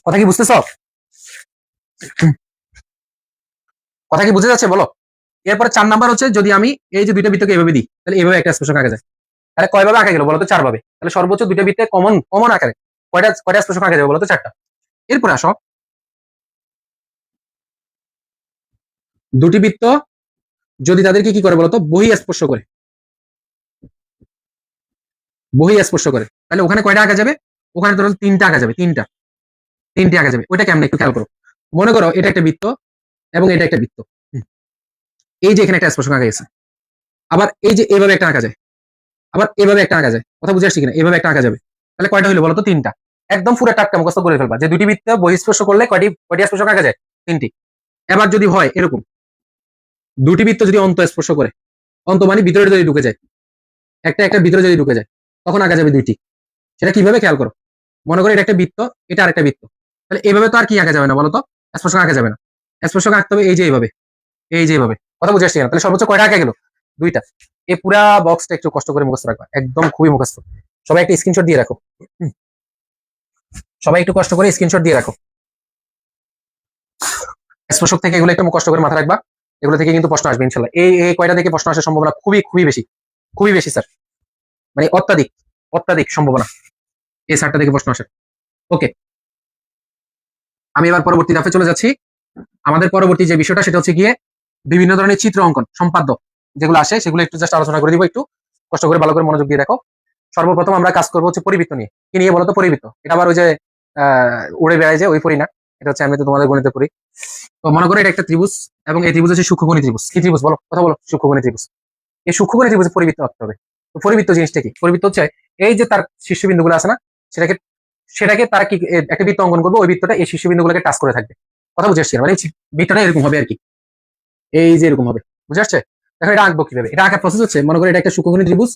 কথা কি বুঝতেছ? কথা কি বুঝে যাচ্ছে বলো? এরপরে চার নাম্বার হচ্ছে যদি আমি এই যে দুইটা বৃত্তকে এভাবে দিই, তাহলে এভাবে একটা স্পর্শক আঁকা যায়। তাহলে কয়ভাবে আঁকা গেল বলতো? চার ভাবে। তাহলে সর্বোচ্চ দুইটা বৃত্তে কমন কমন আকারে কয়টা কয়টা স্পর্শক আঁকা যাবে বলতো? চারটা। এরপরে আসো, দুটি বৃত্ত যদি তাদেরকে কি করে বলতো? বহি স্পর্শ করে, বহি স্পর্শ করে, তাহলে ওখানে কয়টা আঁকা যাবে? ওখানে ধরো তিনটা আঁকা যাবে, তিনটা, তিনটে আঁকা যাবে। ওইটা কেমন একটু খেয়াল করো। মনে করো এটা একটা বৃত্ত এবং এটা একটা বৃত্ত। এই যে এখানে একটা স্পর্শক আঁকা গেছে, আবার এই যে এইভাবে একটা আঁকা যায়, আবার এভাবে একটা আঁকা যায়। কথা বুঝে আসছে কিনা? এভাবে একটা আঁকা যাবে। তাহলে কয়টা হইলো বলতো? তিনটা। একদম পুরো টাটকা মুখস্থ করে ফেলবা যে দুটি বৃত্ত বহিঃস্পর্শ করলে কয়টি কয়টি স্পর্শক আঁকা যায়? তিনটি। এবার যদি হয় এরকম, দুটি বৃত্ত যদি অন্ত স্পর্শ করে, অন্ত মানে ভিতরে যদি ঢুকে যায়, একটা একটা ভিতরে যদি ঢুকে যায়, তখন আঁকা যাবে দুইটি। সেটা কিভাবে খেয়াল করো। মনে করো এটা একটা বৃত্ত, এটা আরেকটা বৃত্ত, তাহলে এভাবে তো আর কি আঁকা যাবে না বলতো? স্পর্শক আঁকা যাবে না। স্পর্শক আঁকতে হবে এই যে এইভাবে, এই যে এইভাবে। কথা বুঝে আসছে না? তাহলে সর্বোচ্চ কয়টা আঁকা গেল? দুইটা। এই পুরা বক্সটা একটু কষ্ট করে মুখস্থ রাখবা, একদম খুবই মুখস্থ। সবাই একটা স্ক্রিনশট দিয়ে রাখো, সবাই একটু কষ্ট করে স্ক্রিনশট দিয়ে রাখো। স্পর্শক থেকে এগুলো একটু কষ্ট করে মাথা রাখবা, এগুলো থেকে কিন্তু প্রশ্ন আসবে ইনশাল্লাহ। এই এই কয়টা থেকে প্রশ্ন আসার সম্ভাবনা খুবই খুবই বেশি, খুবই বেশি স্যার, মানে অত্যাধিক, অত্যাধিক সম্ভাবনা এই সারটা থেকে প্রশ্ন আসে। ওকে, আমি এবার পরবর্তী ধাপে চলে যাচ্ছি। আমাদের পরবর্তী যে বিষয়টা সেটা হচ্ছে গিয়ে বিভিন্ন ধরনের চিত্র অঙ্কন সম্পাদ্য যেগুলো আসে সেগুলো একটু জাস্ট আলোচনা করে দিব। একটু কষ্ট করে ভালো করে মনোযোগ দিয়ে দেখো। সর্বপ্রথম আমরা কাজ করবো হচ্ছে পরিবৃত্ত নিয়ে। কি নিয়ে বলতো? পরিবৃত্ত। এটা আবার ওই যে উড়ে বেড়ায় যে ওই পরি না, এটা হচ্ছে আমি তো তোমাদের গণিতে পড়ি। তো মনে করো এটা একটা ত্রিভুজ এবং এই ত্রিভুজ হচ্ছে সূক্ষ্মকোণী ত্রিভুজ। কি ত্রিভুজ বলো? কথা বলো। সূক্ষ্মকোণী ত্রিভুজ। এই সূক্ষ্মকোণী ত্রিভুজে পরিবৃত্ত আঁকতে হবে। তো পরিবৃত্ত জিনিসটা কি? পরিবৃত্ত হচ্ছে এই যে তার শীর্ষবিন্দুগুলো আছে না, সেটাকে সেটাকে তারা কি একটা বৃত্ত অঙ্কন করবো, ওই বৃত্তটা এই শীর্ষবিন্দুগুলোকে টাচ করে থাকবে। কথা বুঝে আসছে? মানে বৃত্তটা এরকম হবে আর কি, এই যে এরকম হবে, বুঝে আসছে? দেখো এটা আঁকবো কিভাবে, এটা আঁকার প্রসেস হচ্ছে, মনে করো এটা একটা সূক্ষ্মকোণী ত্রিভুজ,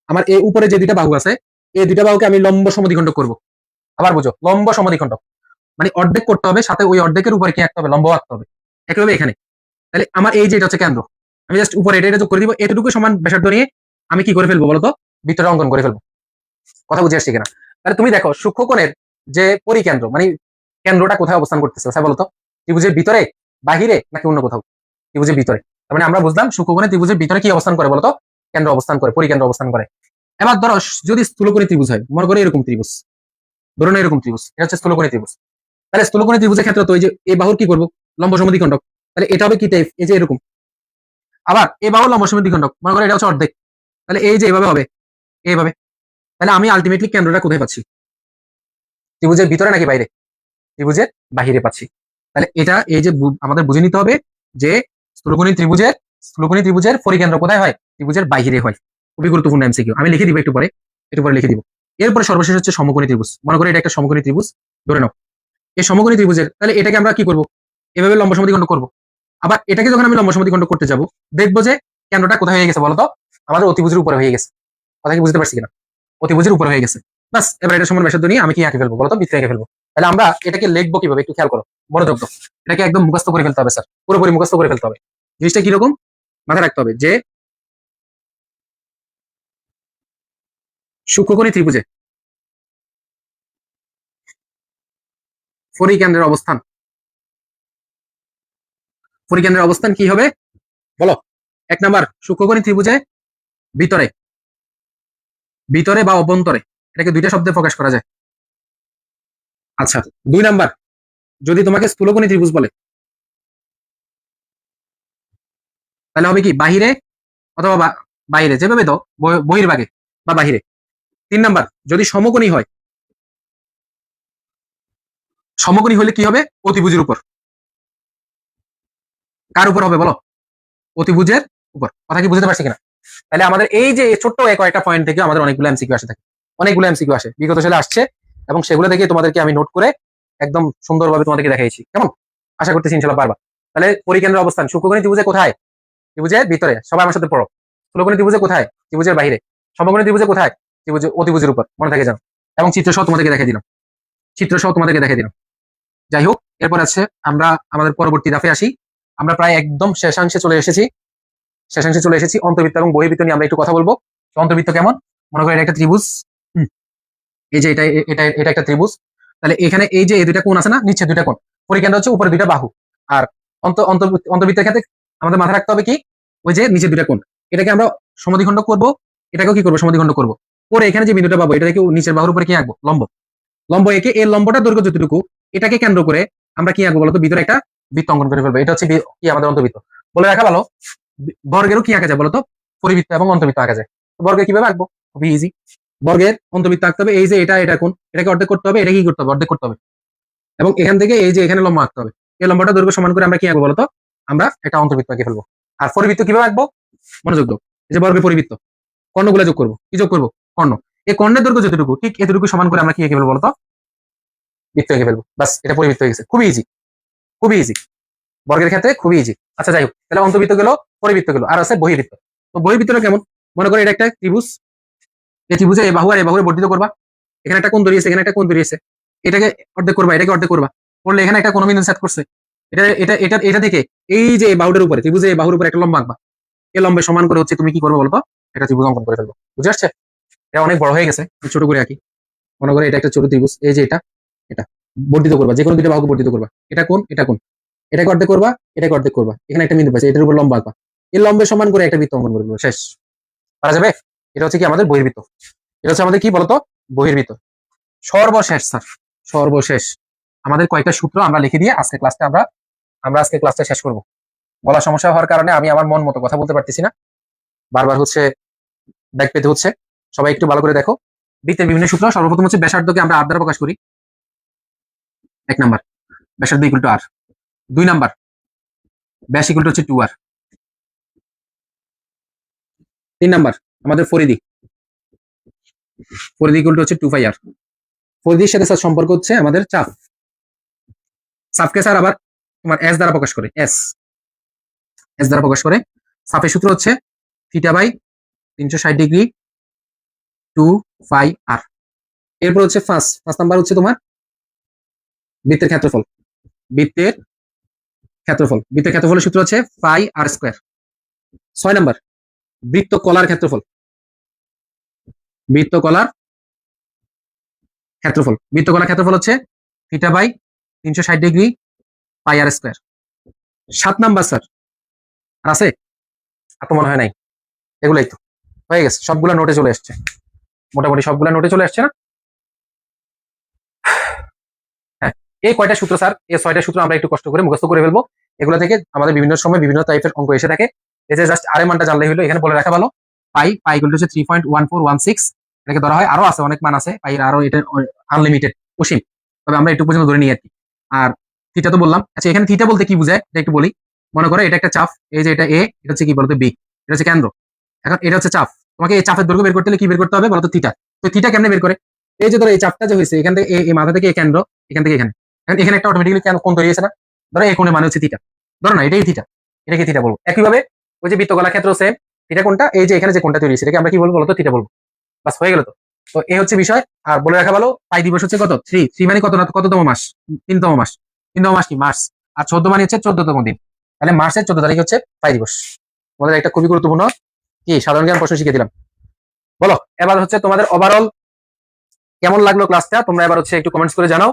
আমার এই উপরে যে দুইটা বাহু আছে এই দুইটা বাহুকে আমি লম্ব সমদ্বিখণ্ডক করব। আবার বুঝো, লম্ব সমদ্বিখণ্ডক মানে অর্ধেক করতে হবে, সাথে ওই অর্ধেকের উপরে কি আঁকতে হবে, লম্ব আঁকতে হবে। একইভাবে এখানে, তাহলে আমার এই যে এটা হচ্ছে কেন্দ্র, আমি জাস্ট উপরে এটা যোগ করে দিব, এতটুকু সমান ব্যাসার্ধ নিয়ে আমি কি করে ফেলবো বলতো, বৃত্তটা অঙ্কন করে ফেলবো। কথা বুঝে আসছে কিনা? তাহলে তুমি দেখো সূক্ষ্মকোণের যে পরিকেন্দ্র মানে কেন্দ্রটা কোথায় অবস্থান করতেছে স্যার বলতো, ত্রিভুজের ভিতরে, বাহিরে, নাকি অন্য কোথাও? ত্রিভুজের ভিতরে। তার মানে আমরা বুঝলাম সূক্ষ্মকোণে ত্রিভুজের ভিতরে কি অবস্থান করে বলতো, কেন্দ্র অবস্থান করে, পরিকেন্দ্র অবস্থান করে। এবার ধরো যদি স্থূলকোণী ত্রিভুজ হয়, মনে করো এরকম ত্রিভুজ, ধরুন এরকম ত্রিভুজ, এটা হচ্ছে স্থূলকোণী ত্রিভুজ। তাহলে স্থূলকোণী ত্রিভুজের ক্ষেত্রে তো এই যে এই বাহুর কি করবো, লম্ব সমদ্বিখণ্ডক। তাহলে এটা হবে কি টাইপ, এই যে এরকম। আবার এই বাহুর লম্ব সমদ্বিখণ্ডক, মনে করো এটা হচ্ছে অর্ধেক, তাহলে এই যে এইভাবে হবে, এইভাবে। তাহলে আমি আলটিমেটলি কেন্দ্রটা কোথায় পাচ্ছি, ত্রিভুজের ভিতরে নাকি বাইরে? ত্রিভুজের বাহিরে পাচ্ছি। তাহলে এটা এই যে আমাদের বুঝে নিতে হবে যে স্থূলকোণী ত্রিভুজের পরিকেন্দ্র কোথায় হয়, ত্রিভুজের বাহিরে হয়। খুবই গুরুত্বপূর্ণ এমসিকিউ, আমি লিখে দিব একটু পরে, একটু পরে লিখে দিব। এরপরে সর্বশেষ হচ্ছে সমকোণী ত্রিভুজ, মনে করি এটা একটা সমকোণী ত্রিভুজ ধরে নাও। এই সমকোণী ত্রিভুজের তাহলে এটাকে আমরা কি করব, এভাবে লম্ব সমদ্বিখণ্ডক করব। আবার এটাকে যখন আমি লম্ব সমদ্বিখণ্ডক করতে যাব, দেখবো যে কেন্দ্রটা কোথায় হয়ে গেছে বলতো, আমাদের অতিভুজের উপরে হয়ে গেছে। কথা কি বুঝতে পারছি কিনা? অতিভুজের উপরে হয়ে গেছে। বাস, এবার এটা সমান ব্যাসার্ধ নিয়ে আমি কি আঁকে ফেলবো বলতো, বৃত্ত এঁকে ফেলবো। তাহলে আমরা এটাকে লিখবো কিভাবে একটু খেয়াল করো, মনোযোগ দাও। এটাকে একদম মুখস্থ করে ফেলতে হবে স্যার, পুরোপুরি মুখস্থ করে ফেলতে হবে। জিনিসটা কিরকম মাথায় রাখতে হবে যে সূক্ষ্মকোণী ত্রিভুজে পরিকেন্দ্রের অবস্থান, পরিকেন্দ্রের অবস্থান কি হবে বলো। 1 নাম্বার, সূক্ষ্মকোণী ত্রিভুজে ভিতরে, ভিতরে বা অভ্যন্তরে, এটাকে দুইটা শব্দে প্রকাশ করা যায়। আচ্ছা, 2 নাম্বার, যদি তোমাকে স্থূলকোণী ত্রিভুজ বলে তাহলে হবে কি বাহিরে অথবা বাইরে, যেভাবে তো বহির্ভাগে বা বাহিরে। 3 নাম্বার, যদি সমকোণী হয়, সমকোণী হলে কি হবে, অতিভুজের উপর। কার উপর হবে বলো, অতিভুজের উপর। কথা কি বুঝতে পারছি কিনা? তাহলে আমাদের এই যে ছোট্ট কয়েকটা পয়েন্ট থেকে আমাদের অনেকগুলো এমসিকিউ আসে থাকে, অনেকগুলো এমসিকিউ আসে, বিগত সালে আসছে, এবং সেগুলো থেকে তোমাদেরকে আমি নোট করে একদম সুন্দরভাবে তোমাদেরকে দেখাইছি, কেমন? আশা করতেছি ইনশাল্লাহ পারবা। তাহলে পরিকেন্দ্রের অবস্থান সূক্ষ্মকোণী ত্রিভুজে কোথায়, ত্রিভুজের ভিতরে, সবাই আমার সাথে পড়ো। স্থূলকোণী ত্রিভুজে কোথায়, ত্রিভুজের বাইরে। সমকোণী ত্রিভুজে কোথায়, ত্রিভুজ অতিভুজের উপর, মনে থাকে জানো। এবং চিত্র সহ তোমাদেরকে দেখাই দিলাম, চিত্র সহ তোমাদেরকে দেখাই দিলাম। যাই হোক, এরপর আছে আমরা আমাদের পরবর্তী ধাপে আসি। আমরা প্রায় একদম শেষাংশে চলে এসেছি, শেষাংশে চলে এসেছি। অন্তর্বৃত্ত এবং বহির্বৃত্ত নিয়ে আমরা একটু কথা বলবো। অন্তর্বৃত্ত কেমন, মনে করি এটা একটা ত্রিভুজ, এই যে এটা এটা এটা একটা ত্রিভুজ। তাহলে এখানে এই যে এই দুইটা কোণ আছে না, নিচে দুইটা কোণ, পরিকেন্দ্র হচ্ছে উপরে দুইটা বাহু। আর অন্তর্বৃত্তের ক্ষেত্রে আমাদের মাথায় রাখতে হবে কি, ওই যে নিচে দুইটা কোণ, এটাকে আমরা সমদ্বিখণ্ডক করব, এটাকেও কি করবো, সমদ্বিখণ্ডক করবো। পরে এখানে যে বিন্দুটা পাবো, এটাকে নিচের বাহুর উপরে কি আঁকবো, লম্ব। লম্ব এঁকে এর লম্বটা দৈর্ঘ্য যতটুকু, এটাকে কেন্দ্র করে আমরা কি আঁকবো বলতো, ভিতরে একটা বৃত্ত অঙ্কন করে ফেলবো। এটা হচ্ছে কি আমাদের অন্তর্বৃত্ত। বলে রাখা ভালো, বর্গেরও কি আঁকা যায় বলতো, পরিবৃত্ত এবং অন্তর্বৃত্ত আঁকা যায়। বর্গে কিভাবে আঁকবো, খুবই ইজি। বর্গের অন্তর্বৃত্ত আঁকতে হবে, এই যে এটা কোণ, এটাকে অর্ধেক করতে হবে, এটা কি করতে হবে, অর্ধেক করতে হবে। এবং এখান থেকে এই যে এখানে লম্ব আঁকতে হবে, এই লম্বটা দৈর্ঘ্য সমান করে আমরা কি আঁকবো বলতো, আমরা একটা অন্তর্বৃত্ত আঁকে ফেলবো। আর পরিবৃত্ত কিভাবে আঁকবো, মনোযোগ দাও। এই যে বর্গের পরিবৃত্ত, কর্ণগুলো যোগ করবো, কি যোগ করবো, কর্ণ। এই কর্ণের দৈর্ঘ্য যতটুকু, ঠিক এতটুকু সমান করে আমরা কি এঁকে ফেলবো বলতো, বৃত্ত এঁকে ফেলবো। বাস, এটা পরিবৃত্ত হয়ে গেছে, খুবই ইজি, খুবই ইজি। বর্গের ক্ষেত্রে খুবই ইজি। আচ্ছা যাই হোক, তাহলে অন্তর্বৃত্ত গেল, পরিবৃত্ত গেল, আর আছে বহির্বৃত্ত। তো বহির্বৃত্তটা কেমন, মনে করো এটা একটা ত্রিভুজ, এই ত্রিভুজে এই বাহু আর এই বাহুরে বর্ধিত করবা, এখানে একটা কোণ ধরিয়েছে, এখানে একটা কোণ ধরিয়েছে, এটাকে অর্ধেক করবা, এটাকে অর্ধেক করবা, করলে এখানে একটা কোণ বিন্দু সেট করছে। এটা এটা এটা এটা থেকে এই যে বাহুটার উপরে, ত্রিভুজে এই বাহুর উপরে একটা লম্ব আঁকবা, এই লম্বে সমান করে হচ্ছে তুমি কি করবে বলতো, একটা ত্রিভুজ অঙ্কন করে ফেলবো। বুঝে আসছে? এটা অনেক বড় হয়ে গেছে, ছোট করে আঁকি। মনে করো এটা একটা ছোট ত্রিভুজ, এই যে এটা, এটা বর্ধিত করবা, যে কোনো দুটো বাহুকে বর্ধিত করবা, এটা কোণ, এটা কোণ, এটাকে অর্ধেক করবা, এটাকে অর্ধেক করবা, এখানে একটা বিন্দু পাচ্ছে, এটার উপর লম্ব আঁকবা, এই লম্বে সমান করে একটা বৃত্ত অঙ্কন করে দেবো, শেষ। পারা যাবে? এটা হচ্ছে কি আমাদের বহির্বৃত্ত। এটা হচ্ছে আমাদের কি বলতো, বহির্বৃত্ত। সর্বশেষ স্যার, সর্বশেষ আমাদের কয়েকটা সূত্র আমরা লিখে দিয়ে আজকে ক্লাসটা আমরা আজকে ক্লাসটা শেষ করব। বলা সমস্যা হওয়ার কারণে আমি আমার মন মতো কথা বলতে পারতেছি না, বারবার হচ্ছে ব্যাক পেতে হচ্ছে। সবাই একটু ভালো করে দেখো। বৃত্তের বিভিন্ন সূত্র, সর্বপ্রথম হচ্ছে ব্যাসার্ধকে আমরা আর দ্বারা প্রকাশ করি। 1 নাম্বার, ব্যাসার্ধ ইকুয়াল টু আর। 2 নাম্বার, ব্যাস ইকুয়াল টু হচ্ছে 2r। 3 নাম্বার, আমাদের পরিধি, পরিধি ইকুয়াল টু হচ্ছে 2πr। পরিধির সাথে স্যার সম্পর্ক হচ্ছে আমাদের চাপ, চাপকে স্যার আবার তোমার এস দ্বারা প্রকাশ করে, এস দ্বারা প্রকাশ করে। সাফের সূত্র হচ্ছে theta by 360 degree 2 pi r। এরপর হচ্ছে ফার্স্ট নাম্বার হচ্ছে তোমার বৃত্তের ক্ষেত্রফল। বৃত্তের ক্ষেত্রফলের সূত্র হচ্ছে পাই r স্কয়ার। 6 নাম্বার বৃত্তকলার ক্ষেত্রফল। বৃত্তকলার ক্ষেত্রফল হচ্ছে theta by 360 degree pi r square. 7 number sir আছে? আর তো মনে হয় নাই। এগুলাই তো হয়ে গেছে, সবগুলা নোটে চলে আসছে, মোটামুটি সবগুলা নোটে চলে আসছে না? হ্যাঁ, এই কয়টা সূত্র স্যার, এই 6টা সূত্র আমরা একটু কষ্ট করে মুখস্থ করে ফেলবো। এগুলো থেকে আমাদের বিভিন্ন সময় বিভিন্ন টাইপের অঙ্ক এসে থাকে। এই যে জাস্ট আর মানটা জানলেই হলো, এখানে বলে রাখা ভালো। পাই গুলো হচ্ছে 3.1416, এটাকে ধরা হয়, আরো আছে অনেক মান আছে পাই, আরো এটা আনলিমিটেড, অসীম, তবে আমরা একটু পর্যন্ত ধরে নিই আর কি। আর থিটা তো বললাম। আচ্ছা, এখানে থিটা বলতে কি বোঝায় এটা একটু বলি। মনে করো এটা একটা চাপ, এই যে এটা এ, এটা হচ্ছে কি বলতো বি, এটা হচ্ছে কেন্দ্র। এখন এটা হচ্ছে চাপ, তোমাকে এই চাপের দৈর্ঘ্য বের করতে হলে কি বের করতে হবে বলতো? থিটা। তো থিটা কেমনে বের করে? এই যে ধরো এই চাপটা যে হয়েছে এখান থেকে এই মাথা থেকে এই কেন্দ্র, এখান থেকে এখানে, এখন এখানে একটা অটোমেটিক্যালি কোণ তৈরি হয়েছে না? ধরো এই কোণের মানে হচ্ছে থিটা, ধরো না এটাই থিটা, এটাকে থিটা বলবো। একইভাবে ওই যে বৃত্তকলার ক্ষেত্র সেম, থিটা কোণটা এই যে এখানে যে কোণটা তৈরি হয়েছে এটাকে আমরা কি বলবো বলতো? থিটা বলবো। বাস হয়ে গেল তো। তো এই হচ্ছে বিষয়। আর বলে রাখা ভালো, পাই দিবস হচ্ছে কত? 3 মানে কত, কততম মাস? 3তম মাস। 3তম মাস কি মার্চ, আর 14 মানে হচ্ছে 14তম দিন। তাহলে মার্চের 14 তারিখ হচ্ছে পাই দিবস। তোমাদের একটা খুবই গুরুত্বপূর্ণ কি সাধারণ জ্ঞান প্রশ্ন শিখে দিলাম। বলো এবার হচ্ছে তোমাদের ওভারঅল কেমন লাগলো ক্লাসটা, তোমরা এবার হচ্ছে একটু কমেন্টস করে জানাও।